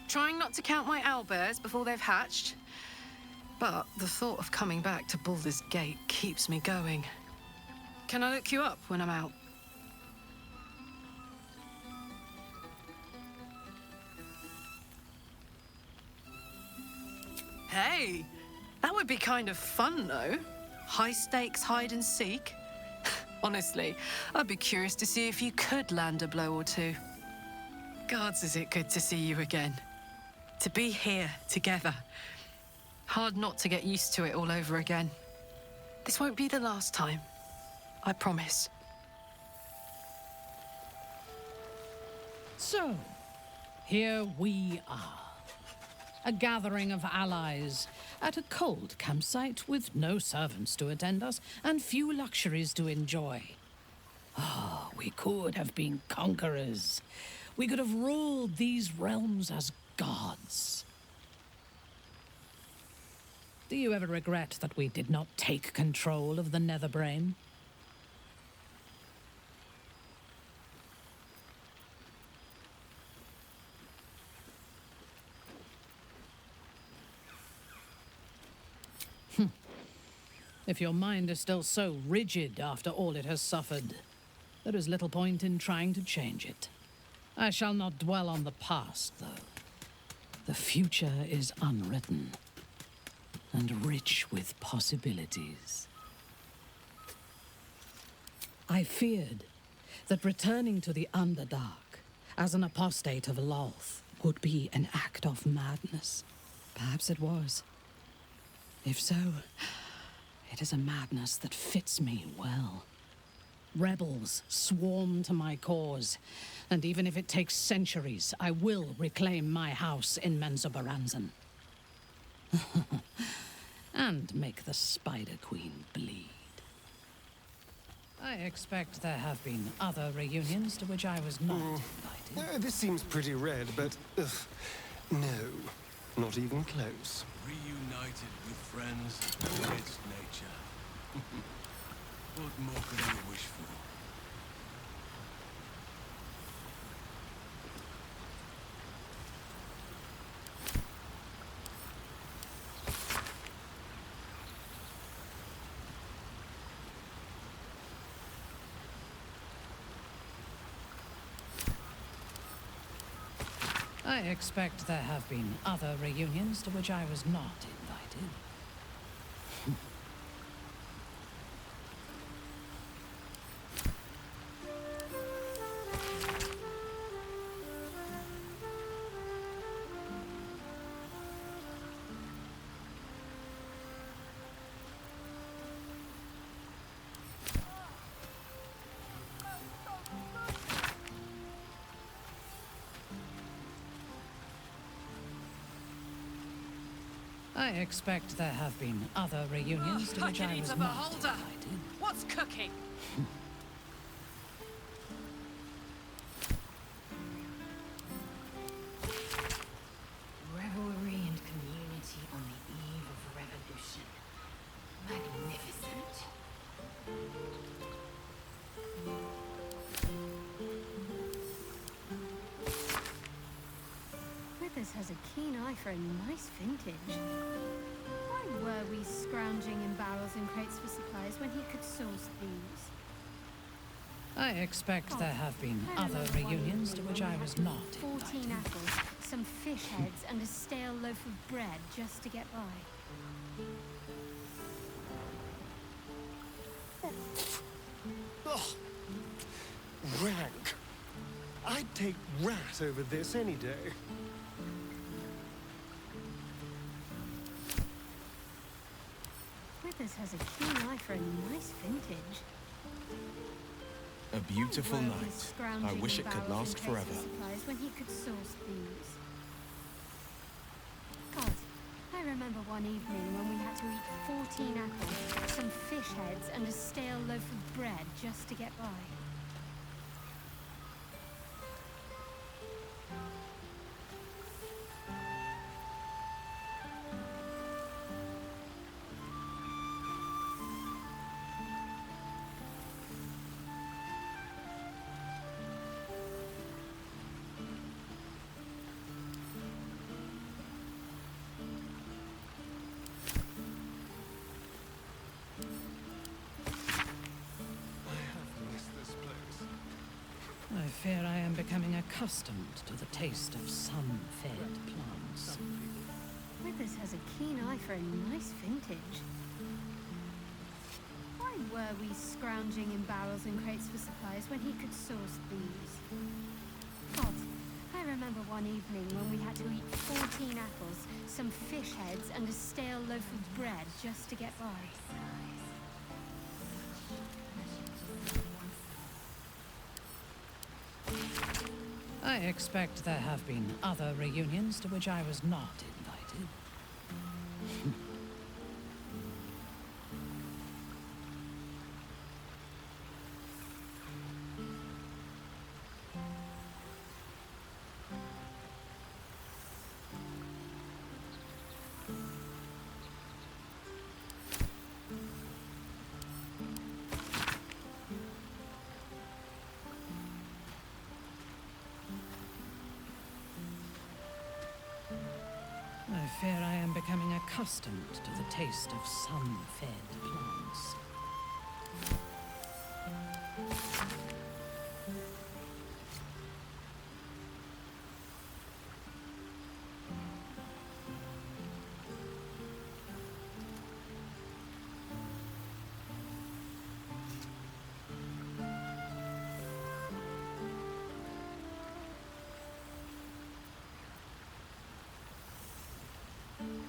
E: Trying not to count my owlbears before they've hatched. But the thought of coming back to Baldur's Gate keeps me going. Can I look you up when I'm out? Hey, that would be kind of fun, though. High stakes hide and seek. Honestly, I'd be curious to see if you could land a blow or two. Gods, is it good to see you again. To be here together. Hard not to get used to it all over again. This won't be the last time. I promise.
N: So, here we are. A gathering of allies at a cold campsite with no servants to attend us and few luxuries to enjoy. Oh, we could have been conquerors. We could have ruled these realms as gods. Do you ever regret that we did not take control of the Netherbrain? If your mind is still so rigid after all it has suffered, There is little point in trying to change it. I shall not dwell on the past, though. The future is unwritten and rich with possibilities. I feared that returning to the Underdark as an apostate of Lolth would be an act of madness. Perhaps it was. If so, it is a madness that fits me well. Rebels swarm to my cause, and even if it takes centuries, I will reclaim my house in Menzoberranzan. And make the Spider Queen bleed. I expect there have been other reunions to which I was not invited.
J: This seems pretty red, but no, not even close.
L: Reunited with friends amidst nature. What more could I wish for?
N: I expect there have been other reunions to which I was not invited. I expect there have been other reunions to which I was not invited.
E: What's cooking?
I: Revelry and community on the eve of revolution. Magnificent.
D: Withers has a keen eye for a nice vintage. Why were we scrounging in barrels and crates for supplies when he could source these?
N: I expect there have been other reunions to which I was not invited.
D: 14 apples, some fish heads, and a stale loaf of bread just to get by.
J: Ugh. Rank. I'd take rat over this any day.
D: Withers has a keen eye for a nice vintage.
O: A beautiful night. I wish it could last forever.
D: When he could source these. God, I remember one evening when we had to eat 14 apples, some fish heads, and a stale loaf of bread just to get by.
N: I fear I am becoming accustomed to the taste of sun-fed plants.
D: Withers has a keen eye for a nice vintage. Why were we scrounging in barrels and crates for supplies when he could source these? God, I remember one evening when we had to eat 14 apples, some fish heads, and a stale loaf of bread just to get by.
N: I expect there have been other reunions to which I was not invited. I fear I am becoming accustomed to the taste of sun-fed plants.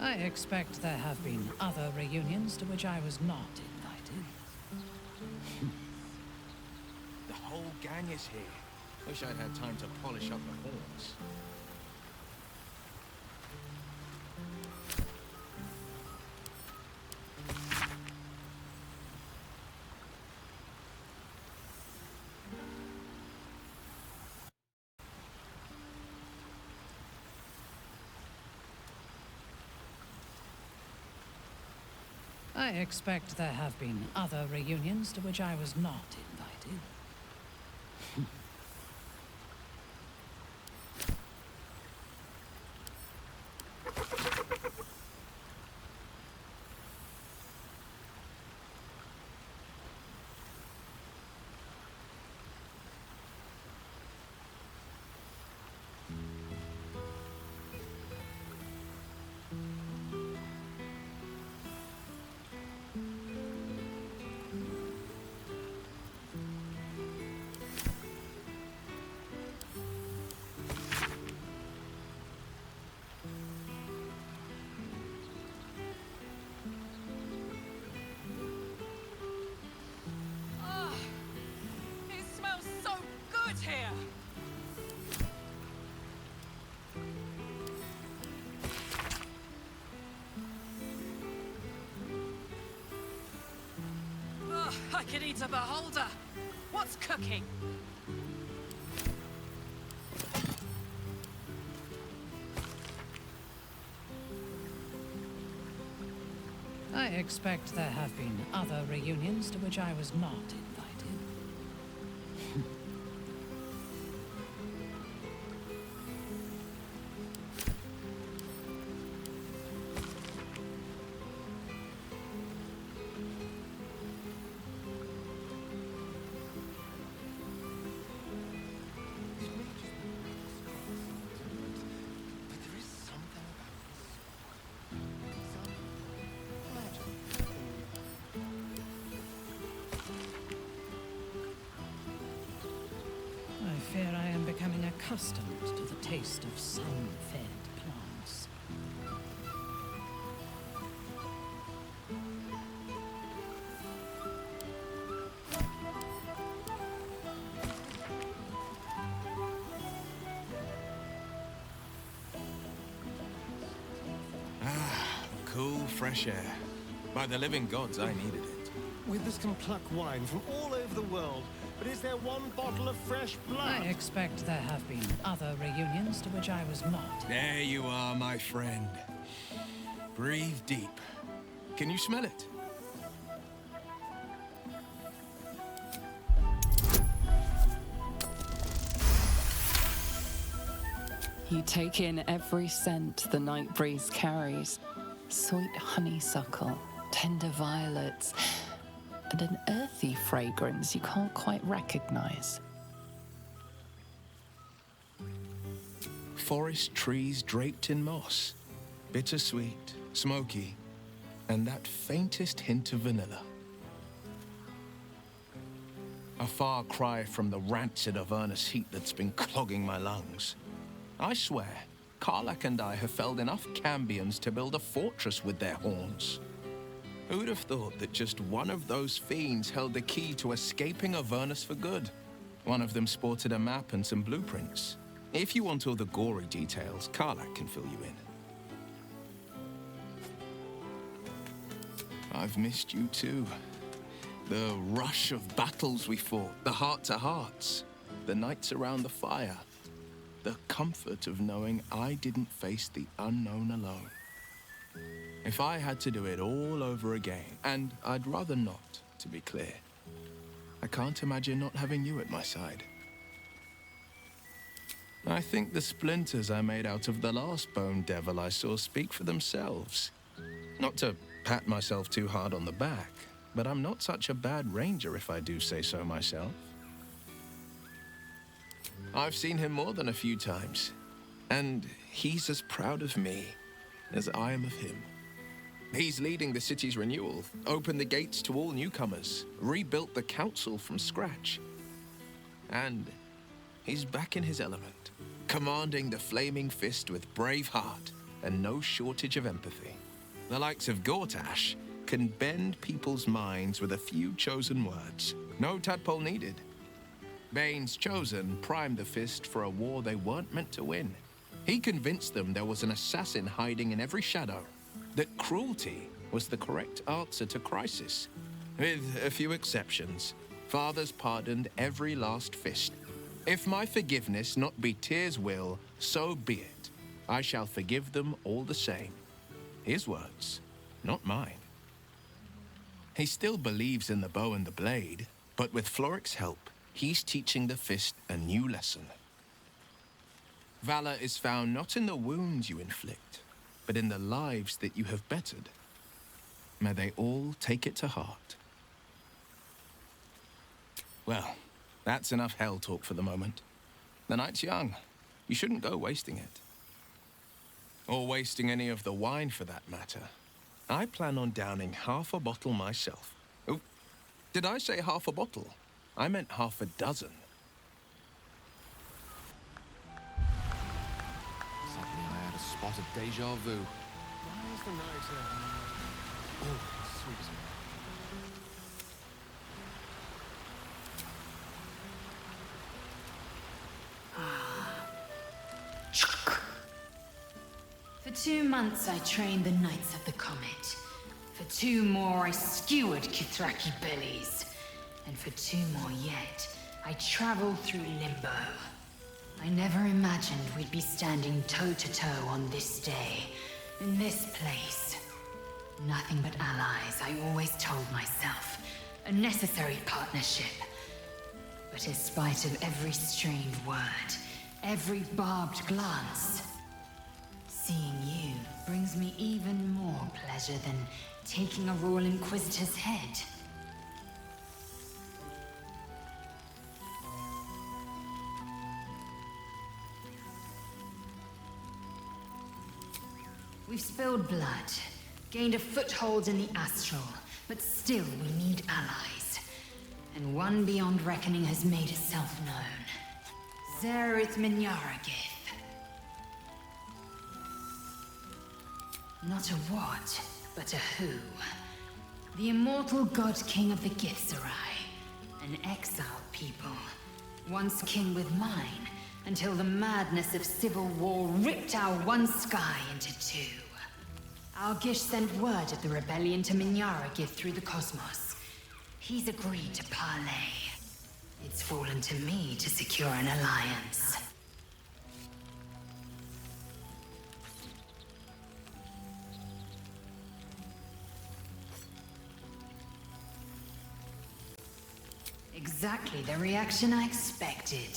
N: I expect there have been other reunions to which I was not invited.
O: The whole gang is here. Wish I'd had time to polish up the horns.
N: I expect there have been other reunions to which I was not invited.
E: I could eat a beholder. What's cooking?
N: I expect there have been other reunions to which I was not invited. I fear I am becoming accustomed to the taste of sun-fed plants.
O: Cool, fresh air. By the living gods, I needed it.
J: Withers can pluck wine from all over the world, but is there one bottle of fresh blood?
N: I expect there have been other reunions to which I was not.
O: There you are, my friend. Breathe deep. Can you smell it?
A: You take in every scent the night breeze carries. Sweet honeysuckle, tender violets, and an earthy fragrance you can't quite recognize.
O: Forest trees draped in moss. Bittersweet, smoky, and that faintest hint of vanilla. A far cry from the rancid Avernus heat that's been clogging my lungs. I swear, Karlach and I have felled enough cambions to build a fortress with their horns. Who'd have thought that just one of those fiends held the key to escaping Avernus for good? One of them sported a map and some blueprints. If you want all the gory details, Karlach can fill you in. I've missed you too. The rush of battles we fought, the heart-to-hearts, the nights around the fire. The comfort of knowing I didn't face the unknown alone. If I had to do it all over again, and I'd rather not, to be clear, I can't imagine not having you at my side. I think the splinters I made out of the last bone devil I saw speak for themselves. Not to pat myself too hard on the back, but I'm not such a bad ranger if I do say so myself. I've seen him more than a few times, and he's as proud of me as I am of him. He's leading the city's renewal, opened the gates to all newcomers, rebuilt the council from scratch. And he's back in his element, commanding the Flaming Fist with brave heart, and no shortage of empathy. The likes of Gortash can bend people's minds with a few chosen words. No tadpole needed. Bane's Chosen primed the Fist for a war they weren't meant to win. He convinced them there was an assassin hiding in every shadow, that cruelty was the correct answer to crisis. With a few exceptions, fathers pardoned every last Fist. If my forgiveness not be Tyr's will, so be it. I shall forgive them all the same. His words, not mine. He still believes in the bow and the blade, but with Floric's help, he's teaching the Fist a new lesson. Valor is found not in the wounds you inflict, but in the lives that you have bettered. May they all take it to heart. Well, that's enough hell talk for the moment. The night's young. You shouldn't go wasting it. Or wasting any of the wine for that matter. I plan on downing half a bottle myself. Oh, did I say half a bottle? I meant half a dozen.
K: Suddenly I had a spot of deja vu.
J: Why is the night always sweet?
I: For 2 months I trained the Knights of the Comet. For 2 more I skewered Kithraki bellies. And for 2 more yet, I traveled through Limbo. I never imagined we'd be standing toe-to-toe on this day, in this place. Nothing but allies, I always told myself. A necessary partnership. But in spite of every strained word, every barbed glance, seeing you brings me even more pleasure than taking a Royal Inquisitor's head. We've spilled blood, gained a foothold in the astral, but still we need allies. And one beyond reckoning has made itself known. Zerith Minyaragith. Not a what, but a who. The immortal god king of the Githzerai. An exiled people. Once kin with mine, until the madness of civil war ripped our one sky into 2. Algish sent word of the rebellion to Minyaragith through the cosmos. He's agreed to parley. It's fallen to me to secure an alliance. Exactly the reaction I expected.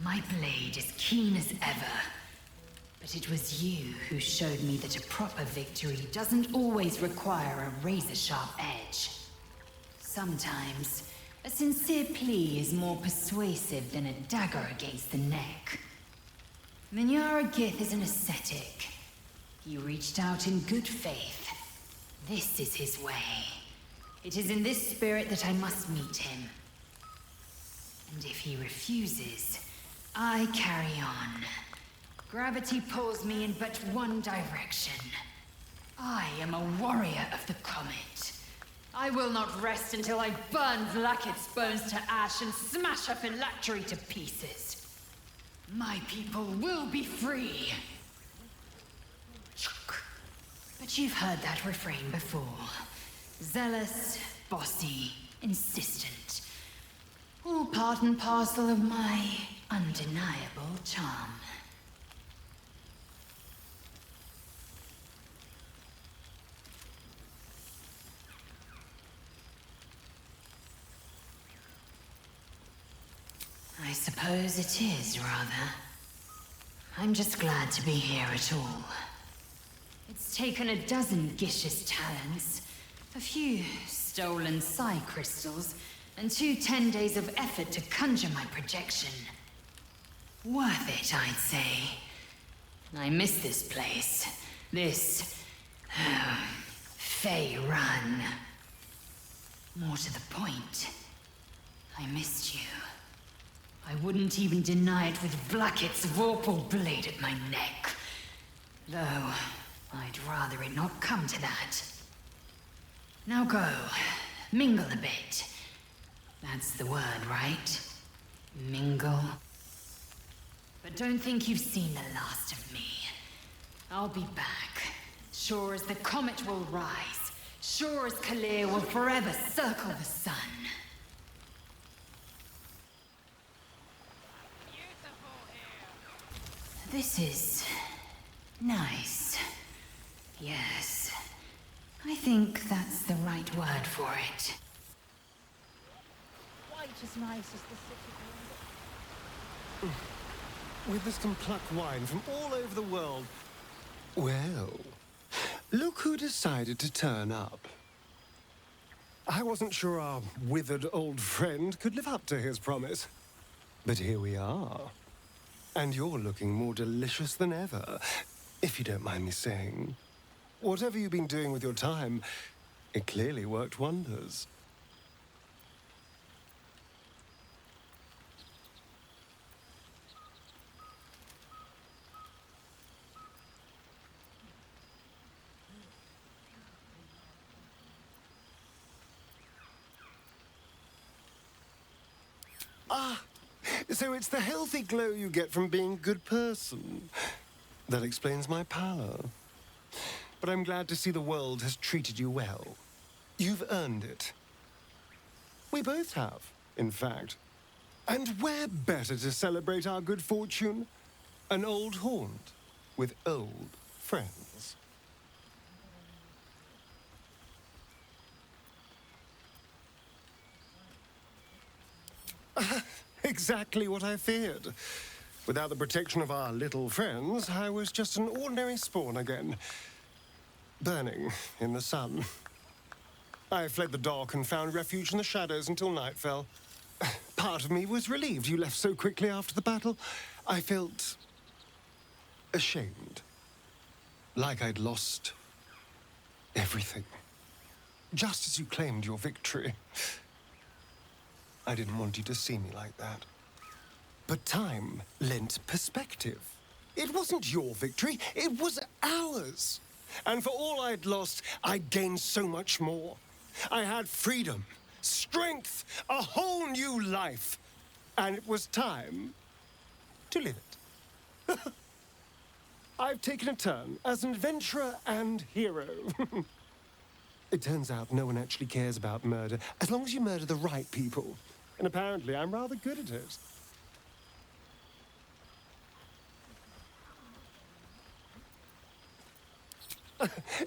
I: My blade is keen as ever. But it was you who showed me that a proper victory doesn't always require a razor-sharp edge. Sometimes, a sincere plea is more persuasive than a dagger against the neck. Minyaragith is an ascetic. He reached out in good faith. This is his way. It is in this spirit that I must meet him. And if he refuses, I carry on. Gravity pulls me in but one direction. I am a warrior of the comet. I will not rest until I burn Vlaakith's bones to ash and smash her phylactery to pieces. My people will be free. But you've heard that refrain before. Zealous, bossy, insistent. All part and parcel of my undeniable charm. I suppose it is, rather. I'm just glad to be here at all. It's taken a dozen Gish's talents, a few stolen psi crystals, and 2 10 days of effort to conjure my projection. Worth it, I'd say. I miss this place. This... Fey Run. More to the point, I missed you. I wouldn't even deny it with Vlaakith's vorpal blade at my neck. Though, I'd rather it not come to that. Now go, mingle a bit. That's the word, right? Mingle. But don't think you've seen the last of me. I'll be back. Sure as the comet will rise. Sure as Kalir will forever circle the sun. This is... nice. Yes. I think that's the right word for it.
J: Quite as nice as the city. With this can pluck wine from all over the world. Well, look who decided to turn up. I wasn't sure our withered old friend could live up to his promise. But here we are. And you're looking more delicious than ever, if you don't mind me saying. Whatever you've been doing with your time, it clearly worked wonders. Ah, so it's the healthy glow you get from being a good person. That explains my pallor. But I'm glad to see the world has treated you well. You've earned it. We both have, in fact. And where better to celebrate our good fortune? An old haunt with old friends. Exactly what I feared. Without the protection of our little friends, I was just an ordinary spawn again. Burning in the sun. I fled the dock and found refuge in the shadows until night fell. Part of me was relieved you left so quickly after the battle. I felt... ashamed. Like I'd lost... everything. Just as you claimed your victory. I didn't want you to see me like that. But time lent perspective. It wasn't your victory, it was ours. And for all I'd lost, I'd gained so much more. I had freedom, strength, a whole new life. And it was time to live it. I've taken a turn as an adventurer and hero. It turns out no one actually cares about murder, as long as you murder the right people. And apparently I'm rather good at it.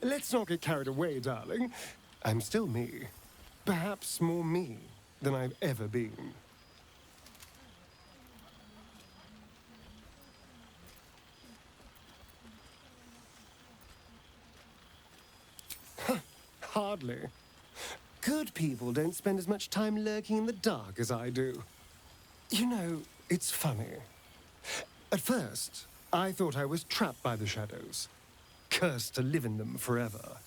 J: Let's not get carried away, darling. I'm still me. Perhaps more me than I've ever been. Hardly. Good people don't spend as much time lurking in the dark as I do. You know, it's funny. At first, I thought I was trapped by the shadows. Cursed to live in them forever.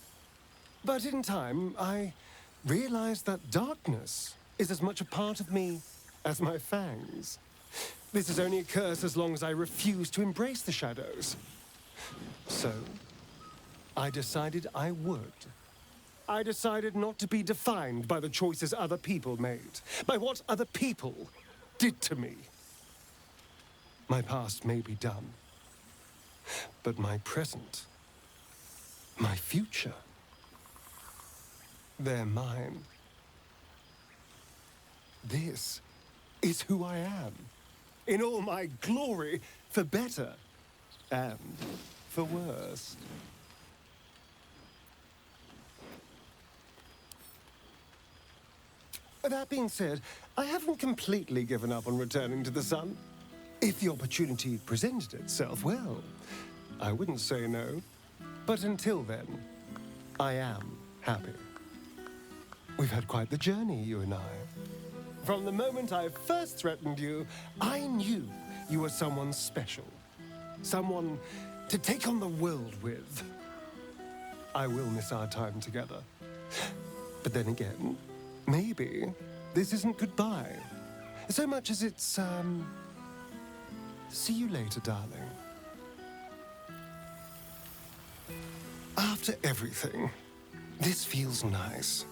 J: But in time, I realized that darkness is as much a part of me as my fangs. This is only a curse as long as I refuse to embrace the shadows. So, I decided I would. I decided not to be defined by the choices other people made, by what other people did to me. My past may be done, but my present, my future, they're mine. This is who I am, in all my glory, for better and for worse. That being said, I haven't completely given up on returning to the sun. If the opportunity presented itself, well, I wouldn't say no. But until then, I am happy. We've had quite the journey, you and I. From the moment I first threatened you, I knew you were someone special. Someone to take on the world with. I will miss our time together. But then again, maybe this isn't goodbye. So much as it's, see you later, darling. After everything, this feels nice.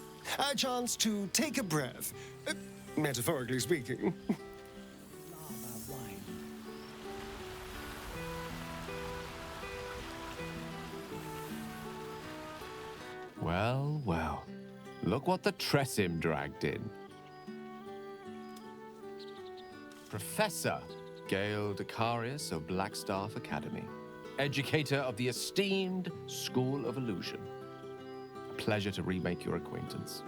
J: A chance to take a breath, metaphorically speaking.
K: Well, well. Look what the Tressim dragged in. Professor Gale Decarius of Blackstaff Academy. Educator of the esteemed School of Illusion. A pleasure to remake your acquaintance.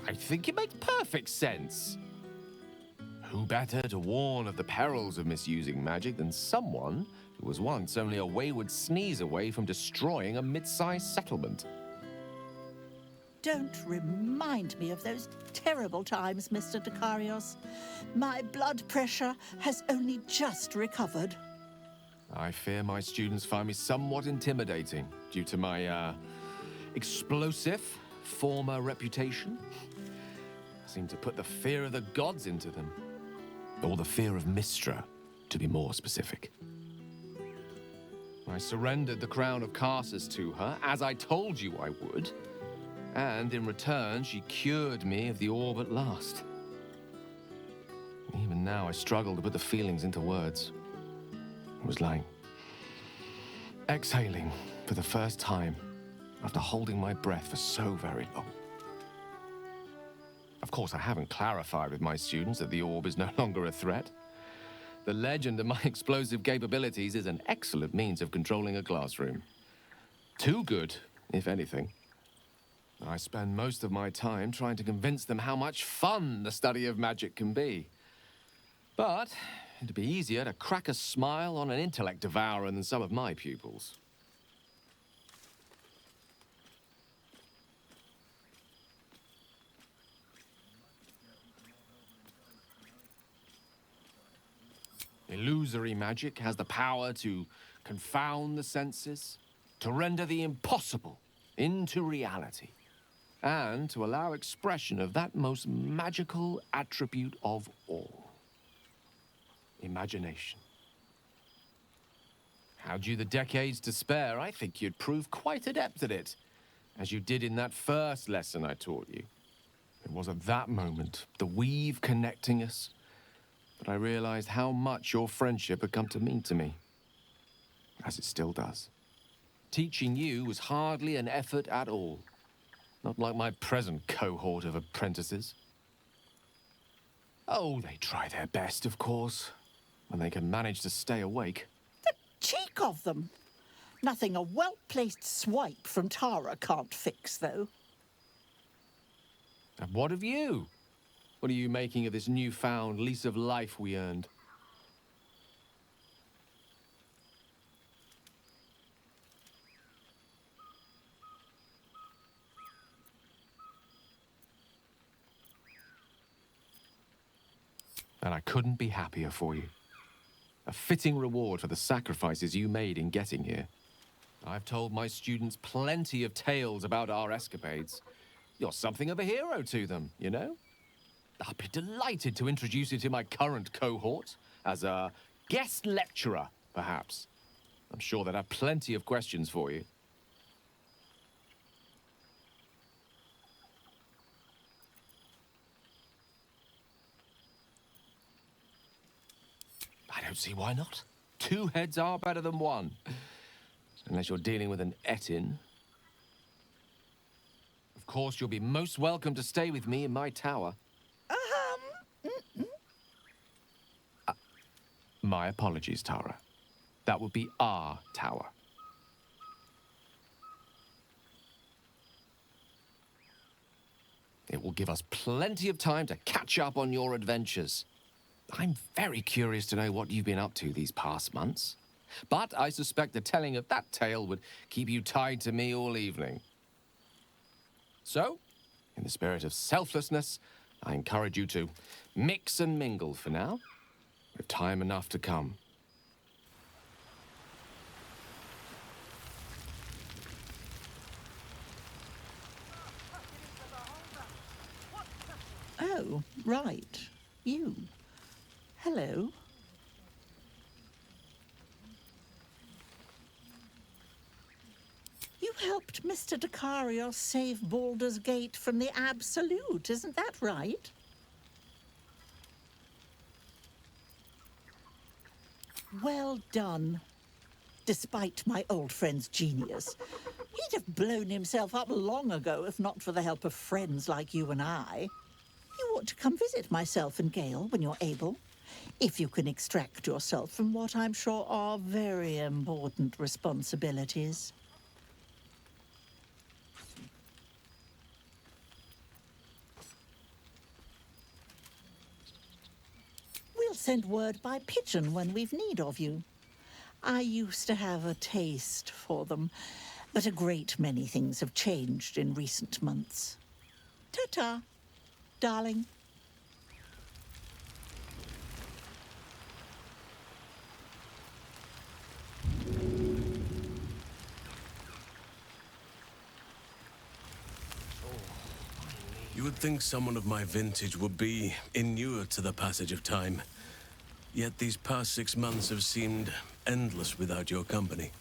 K: I think it makes perfect sense. Who better to warn of the perils of misusing magic than someone who was once only a wayward sneeze away from destroying a mid-sized settlement?
P: Don't remind me of those terrible times, Mr. Decarius. My blood pressure has only just recovered.
K: I fear my students find me somewhat intimidating due to my, explosive former reputation. I seem to put the fear of the gods into them. Or the fear of Mystra, to be more specific. I surrendered the crown of Karsus to her, as I told you I would. And in return, she cured me of the orb at last. Even now, I struggle to put the feelings into words. It was like exhaling for the first time after holding my breath for so very long. Of course, I haven't clarified with my students that the orb is no longer a threat. The legend of my explosive capabilities is an excellent means of controlling a classroom. Too good, if anything. I spend most of my time trying to convince them how much fun the study of magic can be. But it'd be easier to crack a smile on an intellect devourer than some of my pupils. Illusory magic has the power to confound the senses, to render the impossible into reality, and to allow expression of that most magical attribute of all: imagination. Had you the decades to spare, I think you'd prove quite adept at it, as you did in that first lesson I taught you. It was at that moment, the weave connecting us, that I realized how much your friendship had come to mean to me, as it still does. Teaching you was hardly an effort at all, not like my present cohort of apprentices. Oh, they try their best, of course, when they can manage to stay awake.
P: The cheek of them! Nothing a well-placed swipe from Tara can't fix, though.
K: And what of you? What are you making of this newfound lease of life we earned? And I couldn't be happier for you. A fitting reward for the sacrifices you made in getting here. I've told my students plenty of tales about our escapades. You're something of a hero to them, you know? I'll be delighted to introduce you to my current cohort as a guest lecturer, perhaps. I'm sure they'd have plenty of questions for you. I don't see why not. Two heads are better than one. Unless you're dealing with an Etin. Of course, you'll be most welcome to stay with me in my tower. My apologies, Tara. That would be our tower. It will give us plenty of time to catch up on your adventures. I'm very curious to know what you've been up to these past months. But I suspect the telling of that tale would keep you tied to me all evening. So, in the spirit of selflessness, I encourage you to mix and mingle for now, with time enough to come.
P: right. You. Hello. You helped Mr. Dekarios save Baldur's Gate from the Absolute, isn't that right? Well done. Despite my old friend's genius, he'd have blown himself up long ago if not for the help of friends like you and I. You ought to come visit myself and Gale when you're able, if you can extract yourself from what I'm sure are very important responsibilities. We'll send word by pigeon when we've need of you. I used to have a taste for them, but a great many things have changed in recent months. Ta-ta, darling.
Q: You would think someone of my vintage would be inured to the passage of time. Yet these past 6 months have seemed endless without your company.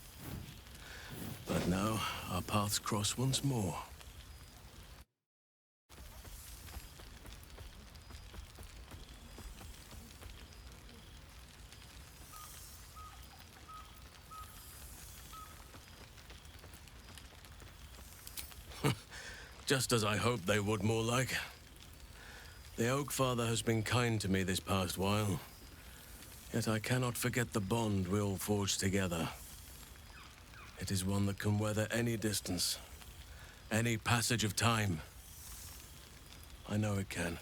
Q: But now, our paths cross once more. Just as I hoped they would, more like. The Oak Father has been kind to me this past while. Yet I cannot forget the bond we all forged together. It is one that can weather any distance, any passage of time. I know it can,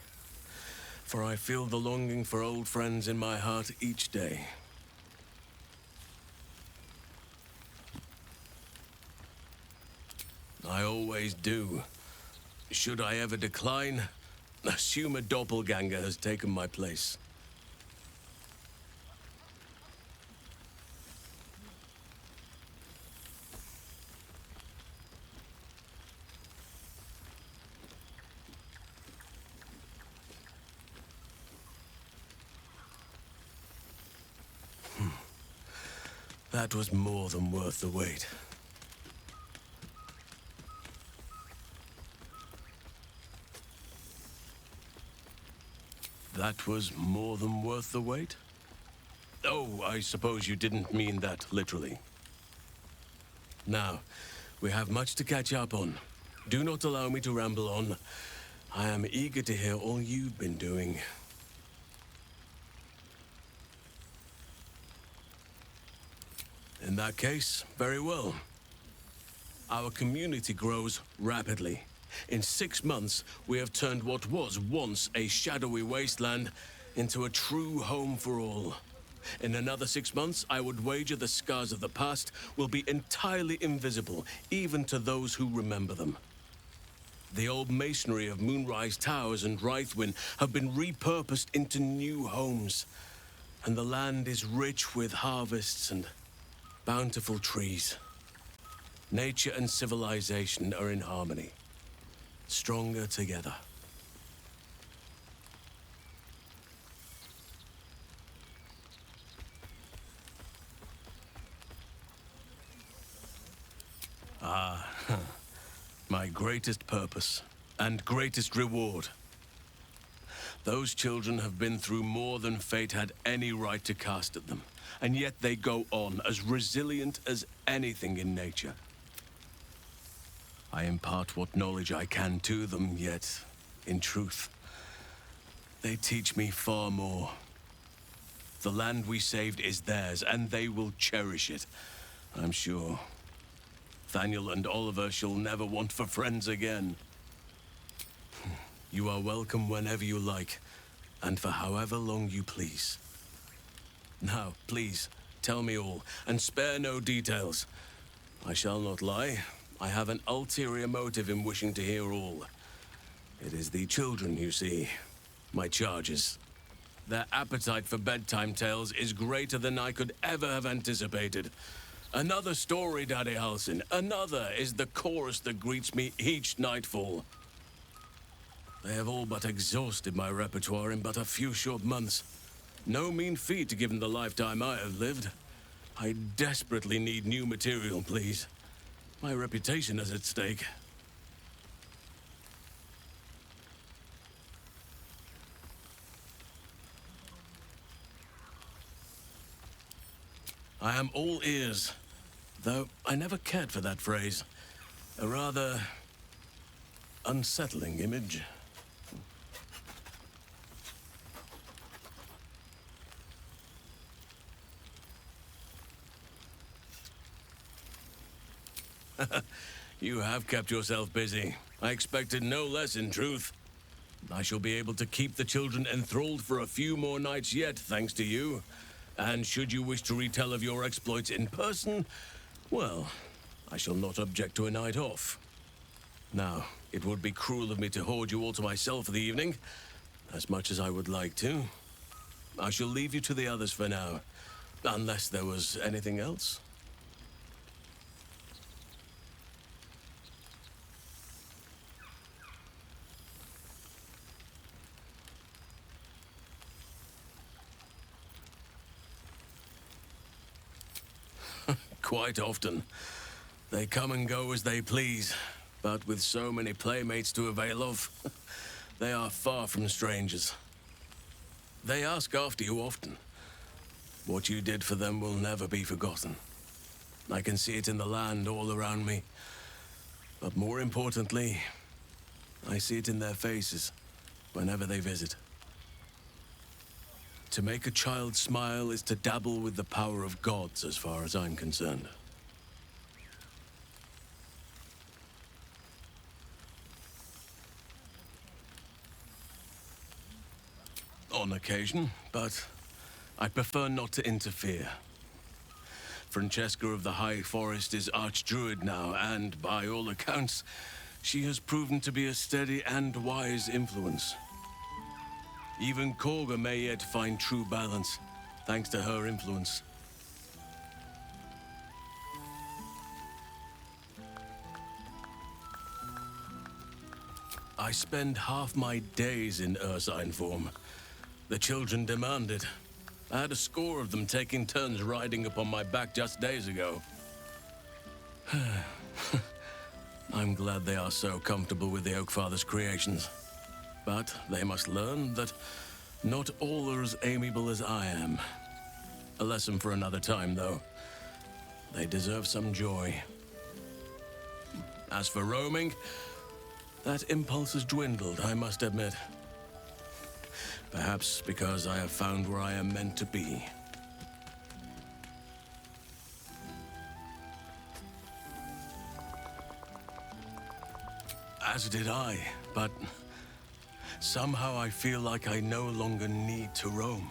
Q: for I feel the longing for old friends in my heart each day. I always do. Should I ever decline, assume a doppelganger has taken my place. That was more than worth the wait. That was more than worth the wait? Oh, I suppose you didn't mean that literally. Now, we have much to catch up on. Do not allow me to ramble on. I am eager to hear all you've been doing. In that case, very well. Our community grows rapidly. In 6 months, we have turned what was once a shadowy wasteland into a true home for all. In another 6 months, I would wager the scars of the past will be entirely invisible, even to those who remember them. The old masonry of Moonrise Towers and Rythwin have been repurposed into new homes, and the land is rich with harvests and bountiful trees. Nature and civilization are in harmony, stronger together. My greatest purpose and greatest reward. Those children have been through more than fate had any right to cast at them, and yet they go on as resilient as anything in nature. I impart what knowledge I can to them, yet, in truth, they teach me far more. The land we saved is theirs, and they will cherish it, I'm sure. Thaniel and Oliver shall never want for friends again. You are welcome whenever you like, and for however long you please. Now, please, tell me all, and spare no details. I shall not lie. I have an ulterior motive in wishing to hear all. It is the children, you see, my charges. Their appetite for bedtime tales is greater than I could ever have anticipated. Another story, Daddy Halsin. Another is the chorus that greets me each nightfall. They have all but exhausted my repertoire in but a few short months. No mean feat given the lifetime I have lived. I desperately need new material, please. My reputation is at stake. I am all ears, though I never cared for that phrase. A rather unsettling image. You have kept yourself busy. I expected no less, in truth. I shall be able to keep the children enthralled for a few more nights yet, thanks to you. And should you wish to retell of your exploits in person, well, I shall not object to a night off. Now, it would be cruel of me to hoard you all to myself for the evening, as much as I would like to. I shall leave you to the others for now, unless there was anything else. Quite often. They come and go as they please, but with so many playmates to avail of, they are far from strangers. They ask after you often. What you did for them will never be forgotten. I can see it in the land all around me. But more importantly, I see it in their faces whenever they visit. To make a child smile is to dabble with the power of gods, as far as I'm concerned. On occasion, but I prefer not to interfere. Francesca of the High Forest is Archdruid now, and by all accounts, she has proven to be a steady and wise influence. Even Korga may yet find true balance, thanks to her influence. I spend half my days in ursine form. The children demand it. I had a score of them taking turns riding upon my back just days ago. I'm glad they are so comfortable with the Oakfather's creations. But they must learn that not all are as amiable as I am. A lesson for another time, though. They deserve some joy. As for roaming, that impulse has dwindled, I must admit. Perhaps because I have found where I am meant to be. As did I, but somehow I feel like I no longer need to roam.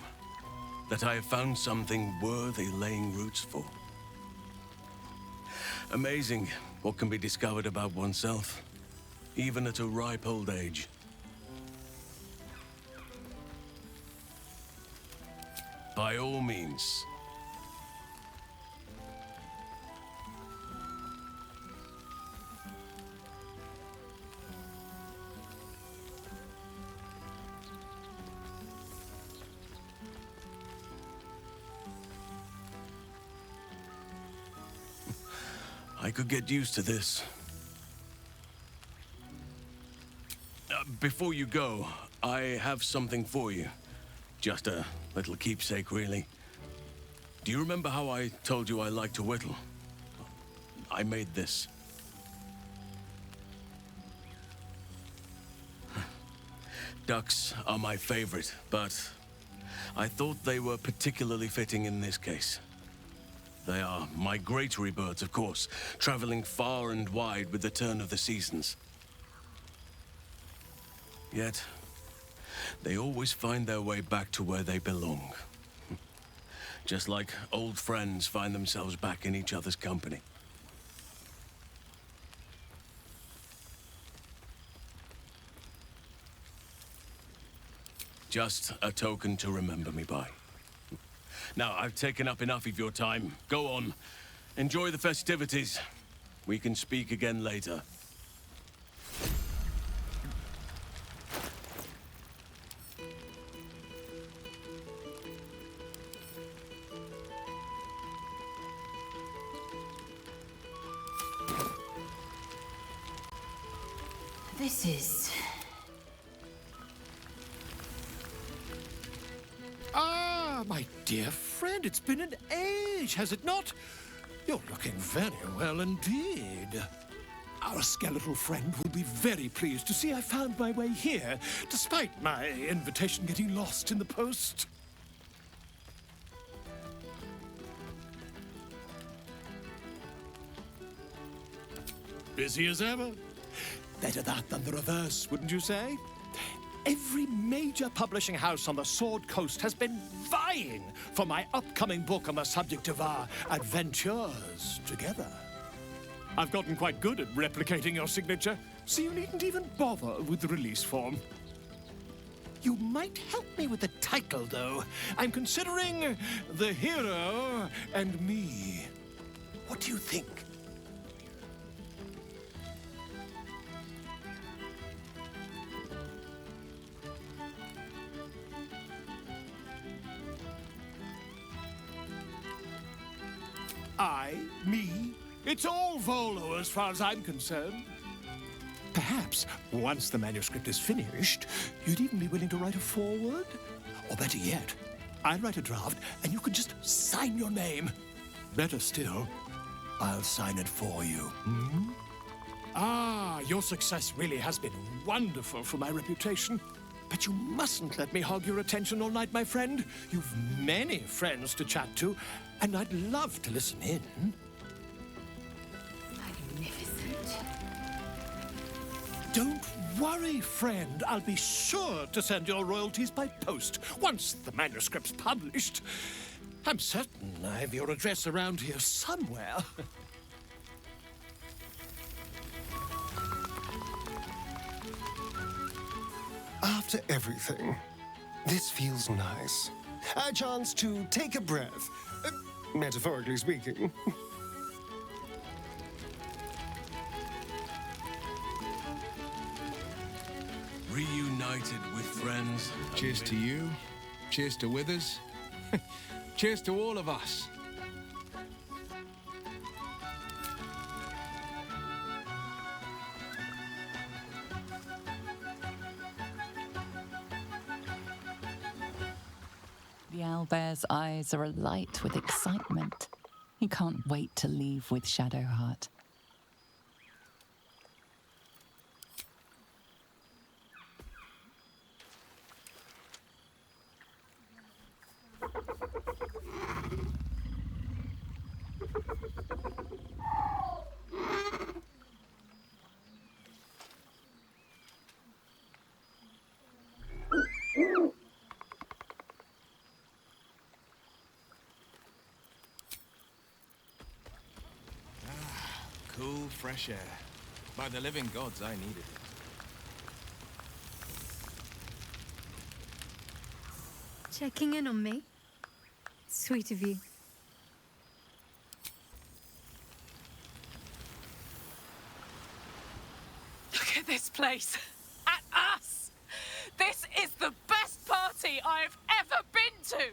Q: That I have found something worthy laying roots for. Amazing what can be discovered about oneself, even at a ripe old age. By all means. I could get used to this. Before you go, I have something for you. Just a little keepsake, really. Do you remember how I told you I like to whittle? I made this. Ducks are my favorite, but I thought they were particularly fitting in this case. They are migratory birds, of course, traveling far and wide with the turn of the seasons. Yet, they always find their way back to where they belong. Just like old friends find themselves back in each other's company. Just a token to remember me by. Now, I've taken up enough of your time. Go on. Enjoy the festivities. We can speak again later.
I: This is...
M: Ah, my dear friend, it's been an age, has it not? You're looking very well indeed. Our skeletal friend will be very pleased to see I found my way here, despite my invitation getting lost in the post. Busy as ever. Better that than the reverse, wouldn't you say? Every major publishing house on the Sword Coast has been vying for my upcoming book on the subject of our adventures together. I've gotten quite good at replicating your signature, so you needn't even bother with the release form. You might help me with the title, though. I'm considering The Hero and Me. What do you think? Me? It's all Volo as far as I'm concerned. Perhaps, once the manuscript is finished, you'd even be willing to write a foreword? Or better yet, I'll write a draft and you can just sign your name. Better still, I'll sign it for you. Hmm? Ah, your success really has been wonderful for my reputation. But you mustn't let me hog your attention all night, my friend. You've many friends to chat to, and I'd love to listen in.
I: Magnificent.
M: Don't worry, friend. I'll be sure to send your royalties by post once the manuscript's published. I'm certain I have your address around here somewhere.
J: After everything, this feels nice. A chance to take a breath, metaphorically speaking.
Q: Reunited with friends.
O: Cheers to you. Cheers to Withers. Cheers to all of us.
A: The owlbear's eyes are alight with excitement. He can't wait to leave with Shadowheart.
O: Cool, fresh air. By the living gods, I need it.
D: Checking in on me? Sweet of you.
E: Look at this place. At us. This is the best party I've ever been to.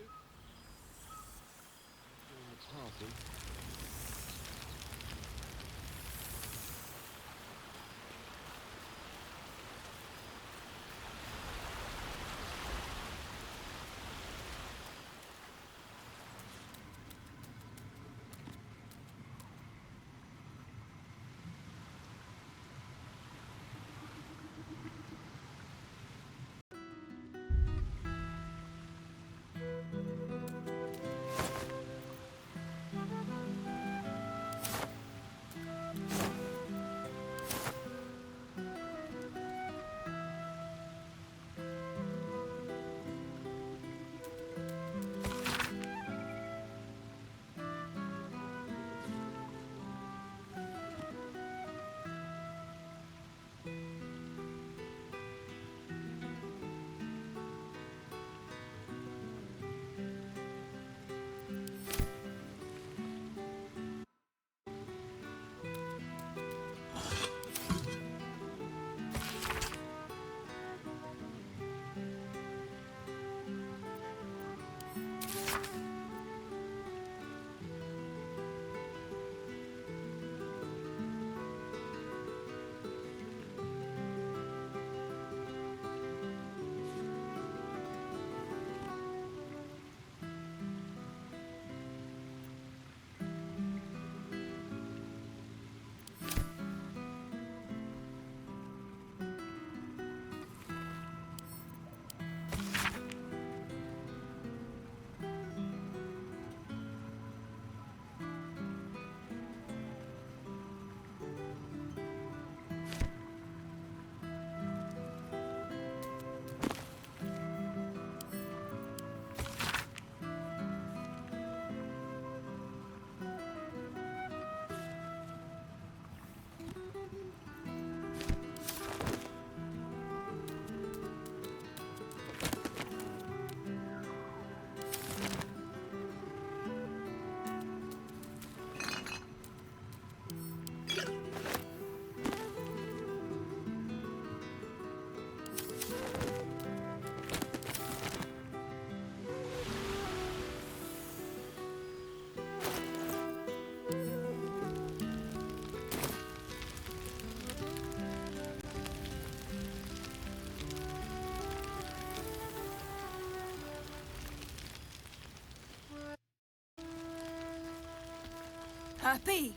R: Happy.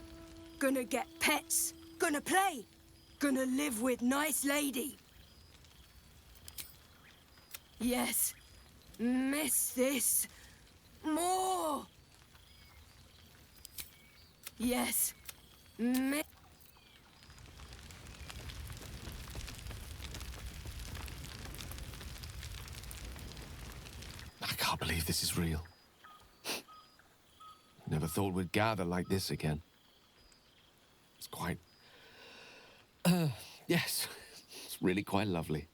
R: Gonna get pets. Gonna play. Gonna live with nice lady. Yes. Miss this. More. Yes.
K: I can't believe this is real. Never thought we'd gather like this again. It's quite... yes. It's really quite lovely.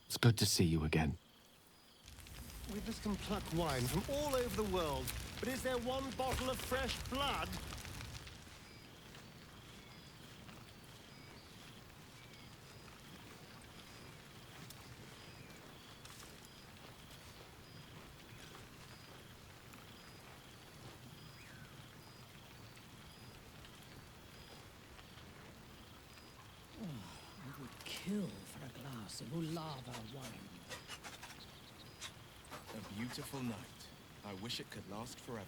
K: It's good to see you again.
J: Weavers can pluck wine from all over the world, but is there one bottle of fresh blood?
N: I would kill for a glass of Ulava wine.
O: A beautiful night. I wish it could last forever.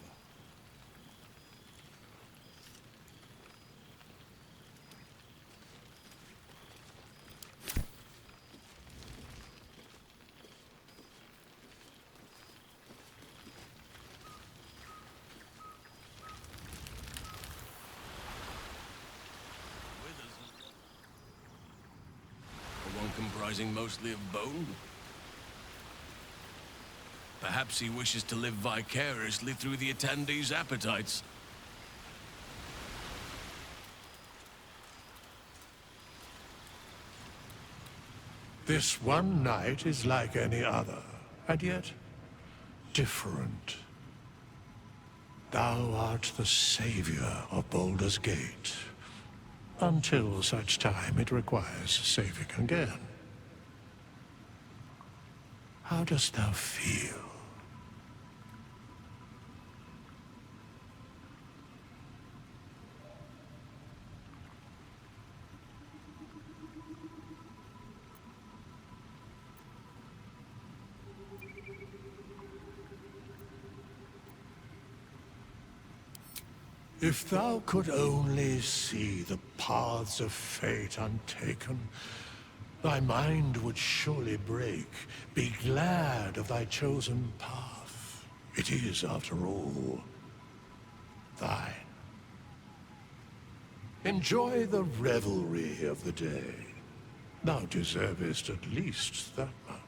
Q: The one comprising mostly of bone? Perhaps he wishes to live vicariously through the attendees' appetites.
M: This one night is like any other, and yet different. Thou art the savior of Baldur's Gate, until such time it requires saving again. How dost thou feel? If thou could only see the paths of fate untaken, thy mind would surely break. Be glad of thy chosen path. It is, after all, thine. Enjoy the revelry of the day. Thou deservest at least that much.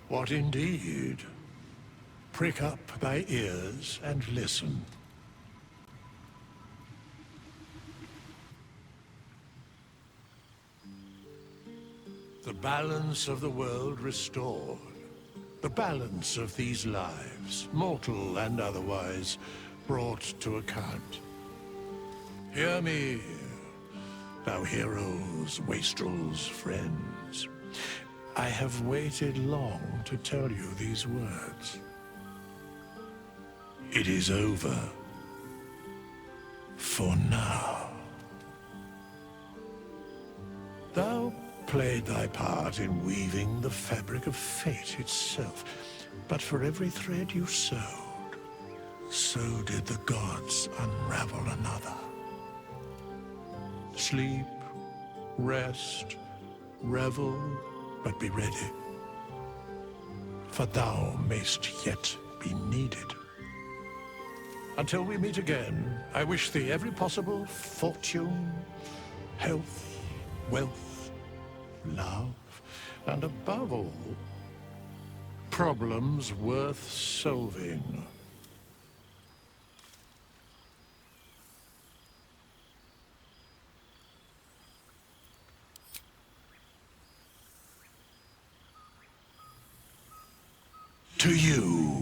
M: What indeed? Prick up thy ears and listen. The balance of the world restored. The balance of these lives, mortal and otherwise, brought to account. Hear me, thou heroes, wastrels, friends. I have waited long to tell you these words. It is over. For now. Thou played thy part in weaving the fabric of fate itself, but for every thread you sewed, so did the gods unravel another. Sleep, rest, revel, but be ready, for thou mayst yet be needed. Until we meet again, I wish thee every possible fortune, health, wealth, love, and above all, problems worth solving. To you.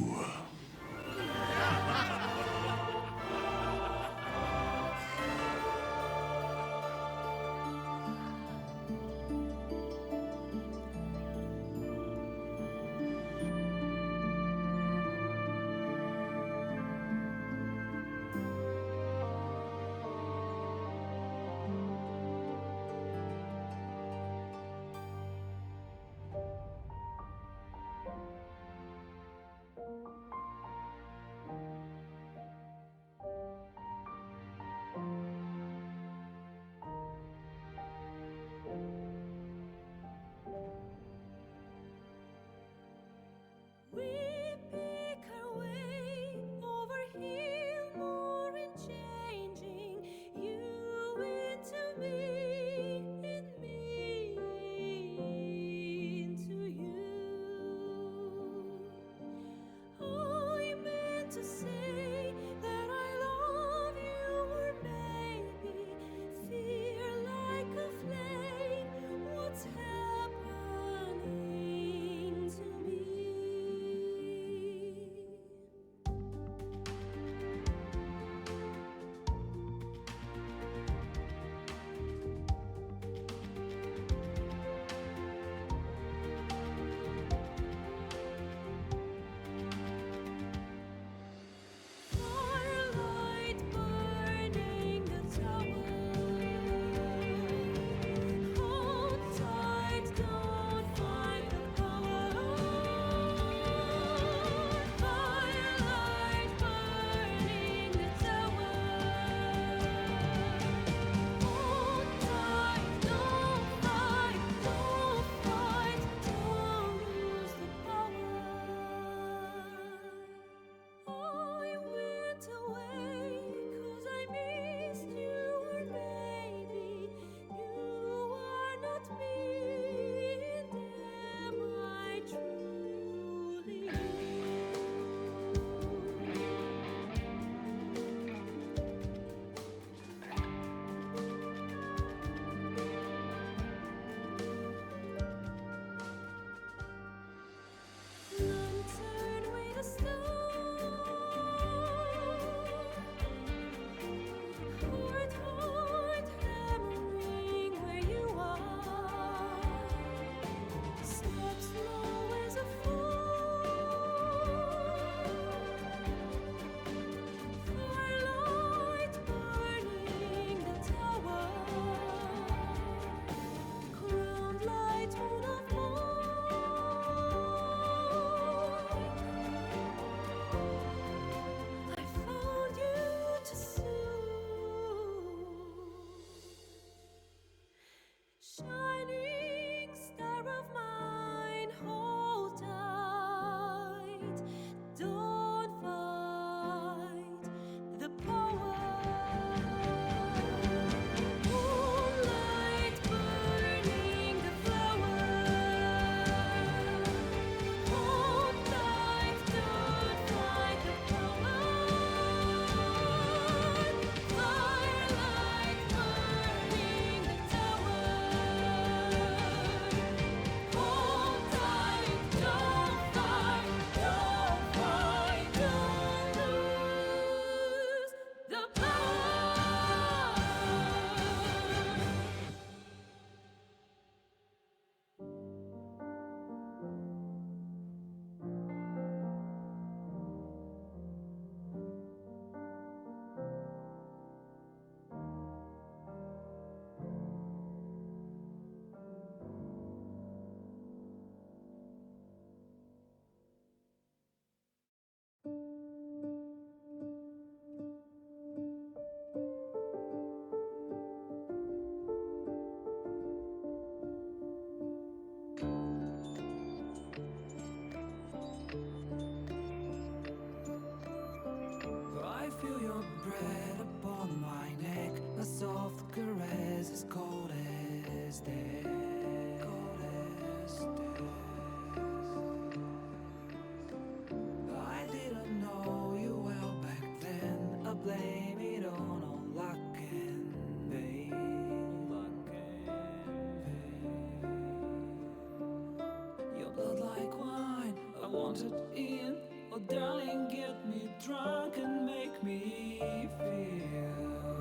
S: wanted in. Oh darling, get me drunk and make me feel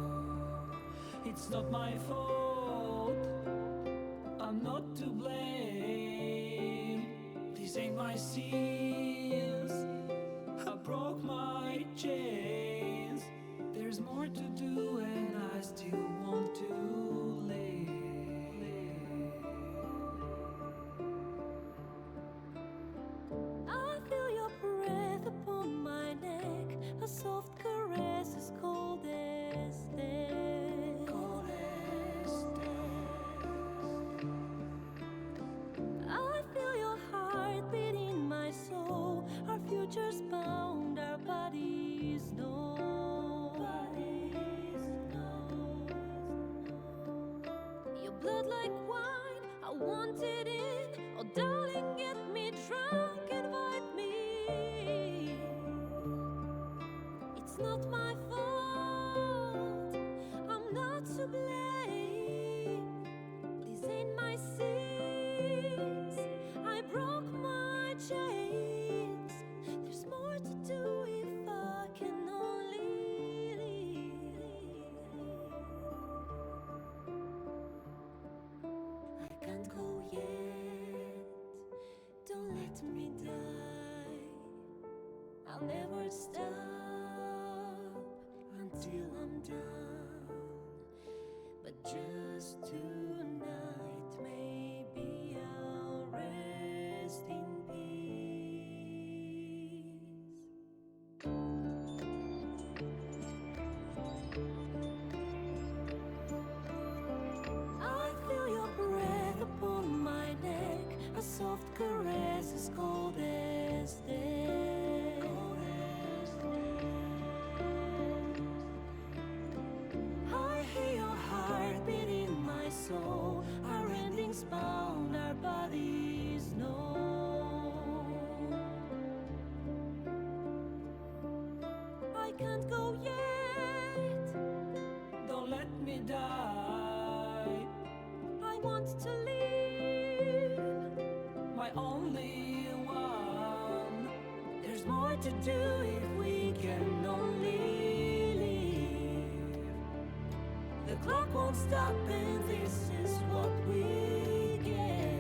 S: it's not my fault, I'm not to blame. These ain't my sins, I broke my chains. There's more to do and I still want to live.
T: I feel your breath upon my neck, a soft caress as cold as death.
S: Cold as death.
T: I feel your heart beat in my soul, our futures bound, our bodies know. Your blood like wine, I want it in. Oh darling, get me drunk, invite me. It's not my fault, I'm not to blame. These ain't my sins, I broke my chains. There's more to do if I can only leave. I can't go yet, don't let me die. I'll never stop until I'm done. But just tonight, maybe I'll rest in peace. I feel your breath upon my neck, a soft caress as cold as death. I hear your heart beat in my soul, our endings bound, our bodies know. I can't go yet,
S: Don't let me die.
T: I want to live,
S: My only one. There's more to do if we can only live. The clock won't stop and this is what we get.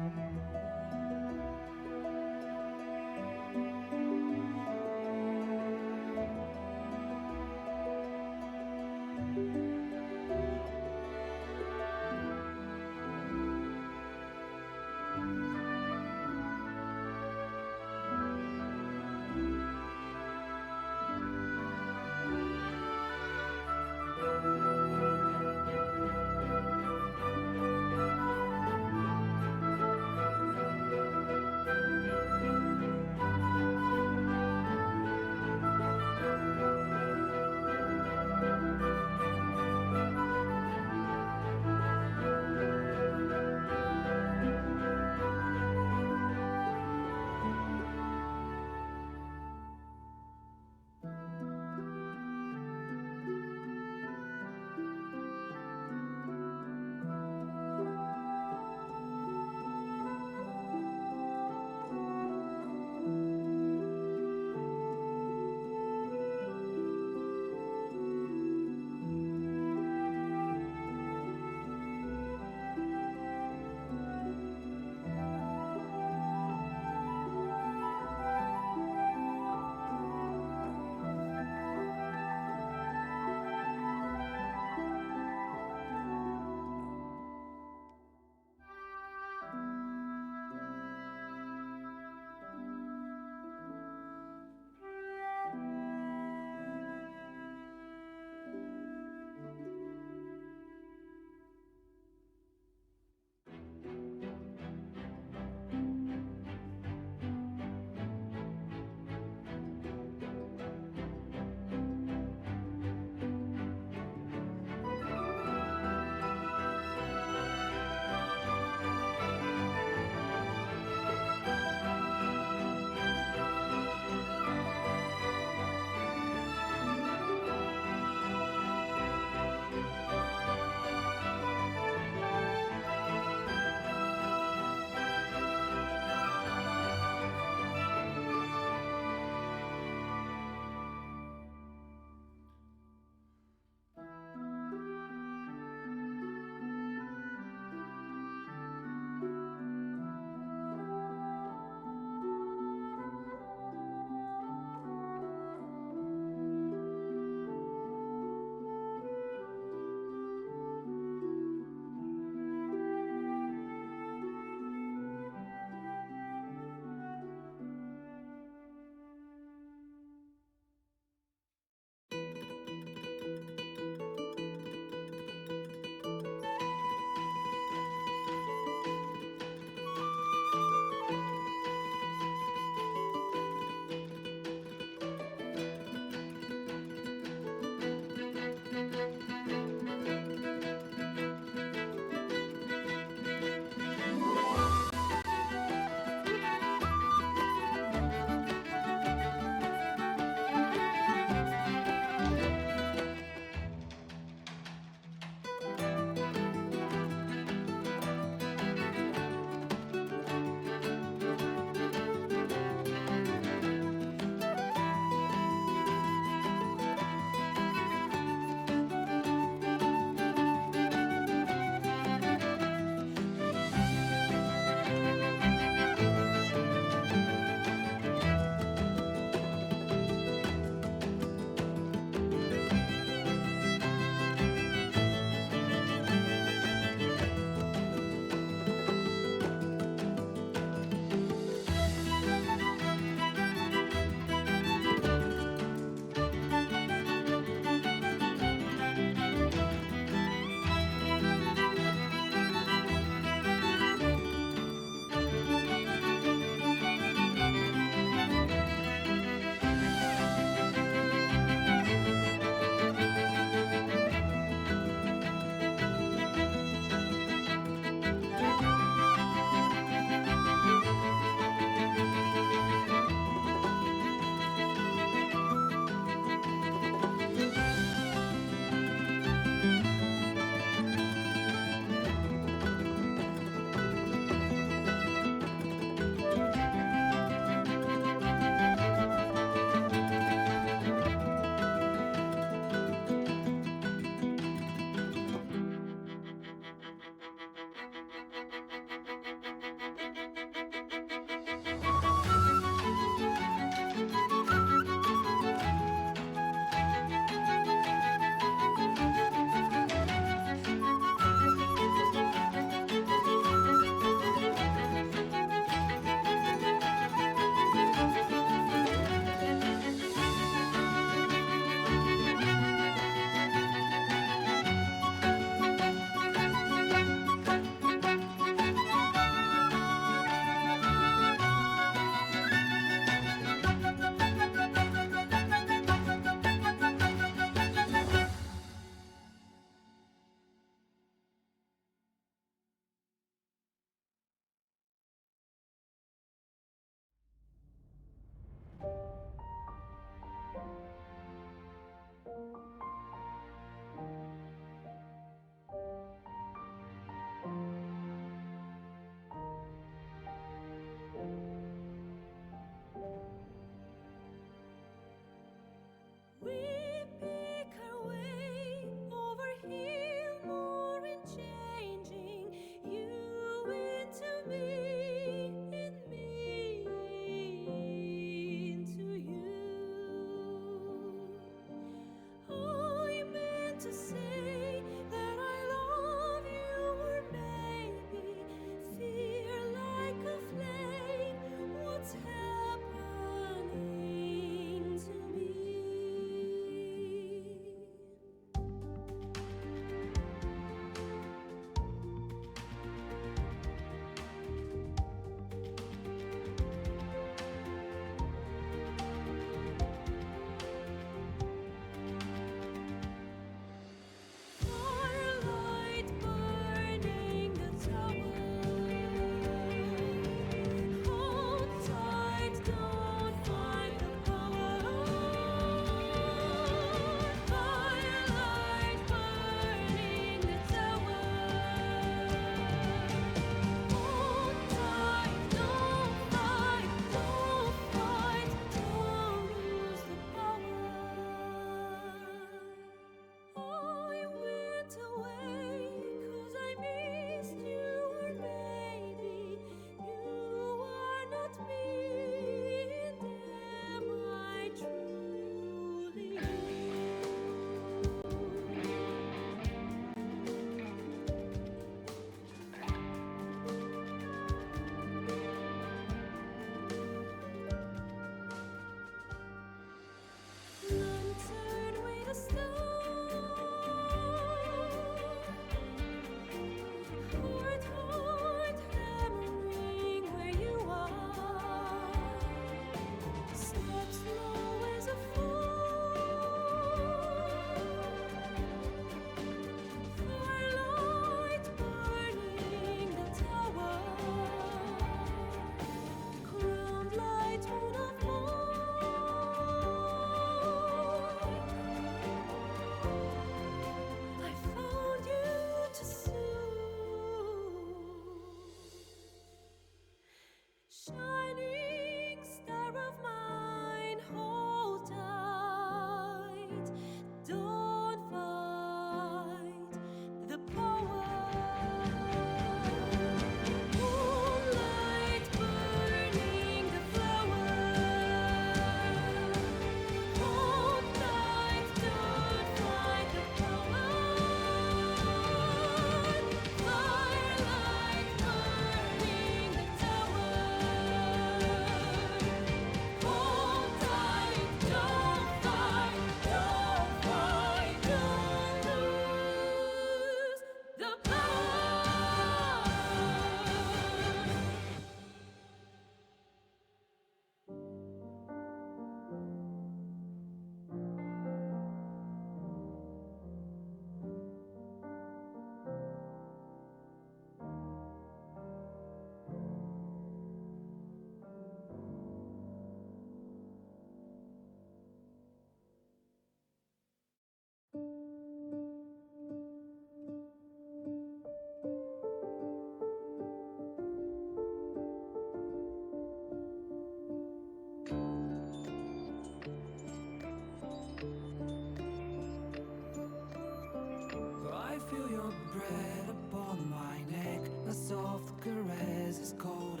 S: put bread upon my neck, a soft caress as cold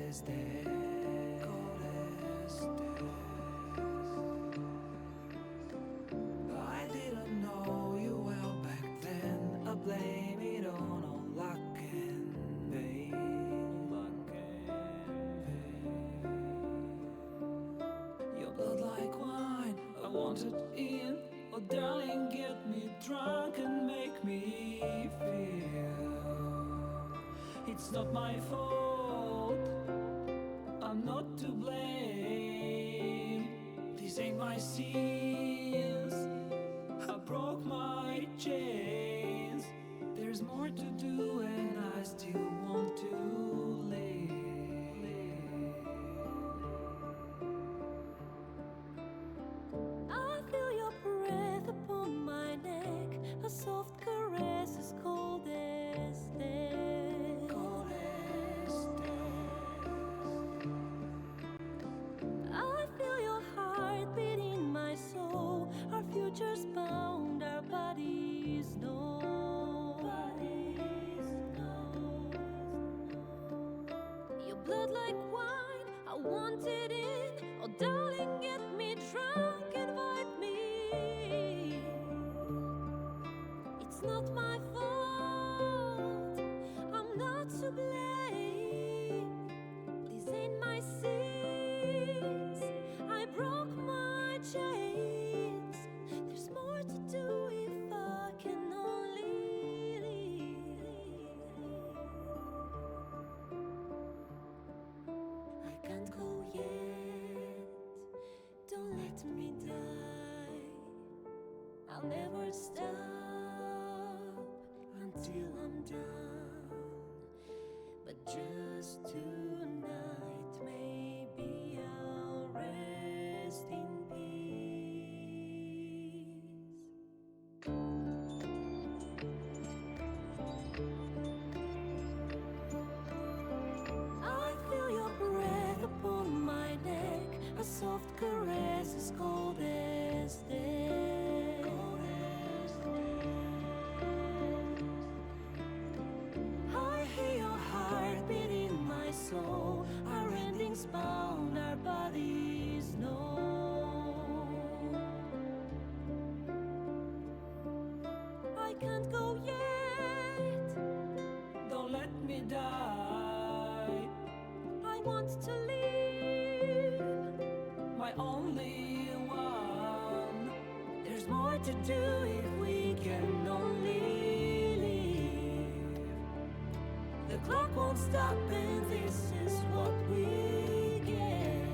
S: as death. Cold as death. I didn't know you well back then. I blame it on all luck and pain. Luck and pain. Your blood like wine, I want it in. Oh darling, get me drunk and make me feel it's not my fault, I'm not to blame. These ain't my sins, I broke my chains. There's more to do and I still want to live.
T: I feel your breath upon my neck, a soft caress as cold as death.
S: Cold as death.
T: I feel your heart beat in my soul. Our futures bound, our bodies know. Bodies know. Your blood like wine, I want it in. Oh darling, get me drunk, invite me. It's not my fault, I'm not to blame. These ain't my sins, I broke my chains. There's more to do if I can only leave. I can't go yet, don't let me die. I'll never stop until I'm done. But just tonight, maybe I'll rest in peace. I feel your breath upon my neck, a soft caress as cold as death. Cold as death. I hear your heart beat in my soul. Our endings bound, our bodies know. I can't go yet,
S: Don't let me die.
T: I want to live.
S: My only one. There's more to do if we can only live. The clock won't stop and this is what we get.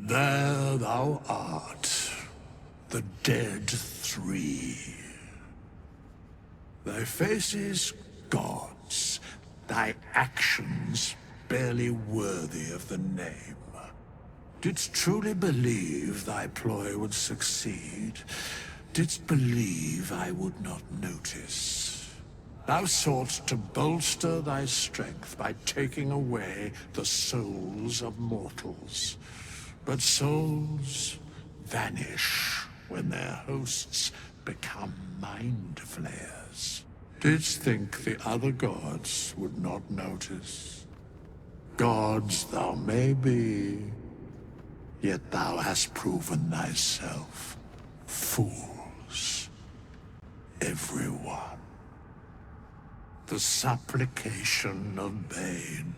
M: There thou art, the dead three. Thy faces gods, thy actions barely worthy of the name. Didst truly believe thy ploy would succeed? Didst believe I would not notice? Thou soughtst to bolster thy strength by taking away the souls of mortals. But souls vanish when their hosts become mind flayers. Didst think the other gods would not notice? Gods thou may be, yet thou hast proven thyself fools. Everyone. The supplication of Bane,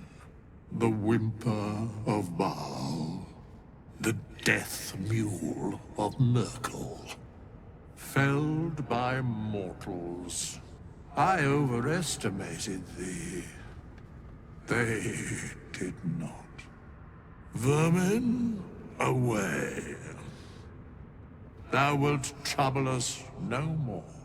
M: the whimper of Baal, the death mule of Merkel. Felled by mortals, I overestimated thee. They did not. Vermin, away. Thou wilt trouble us no more.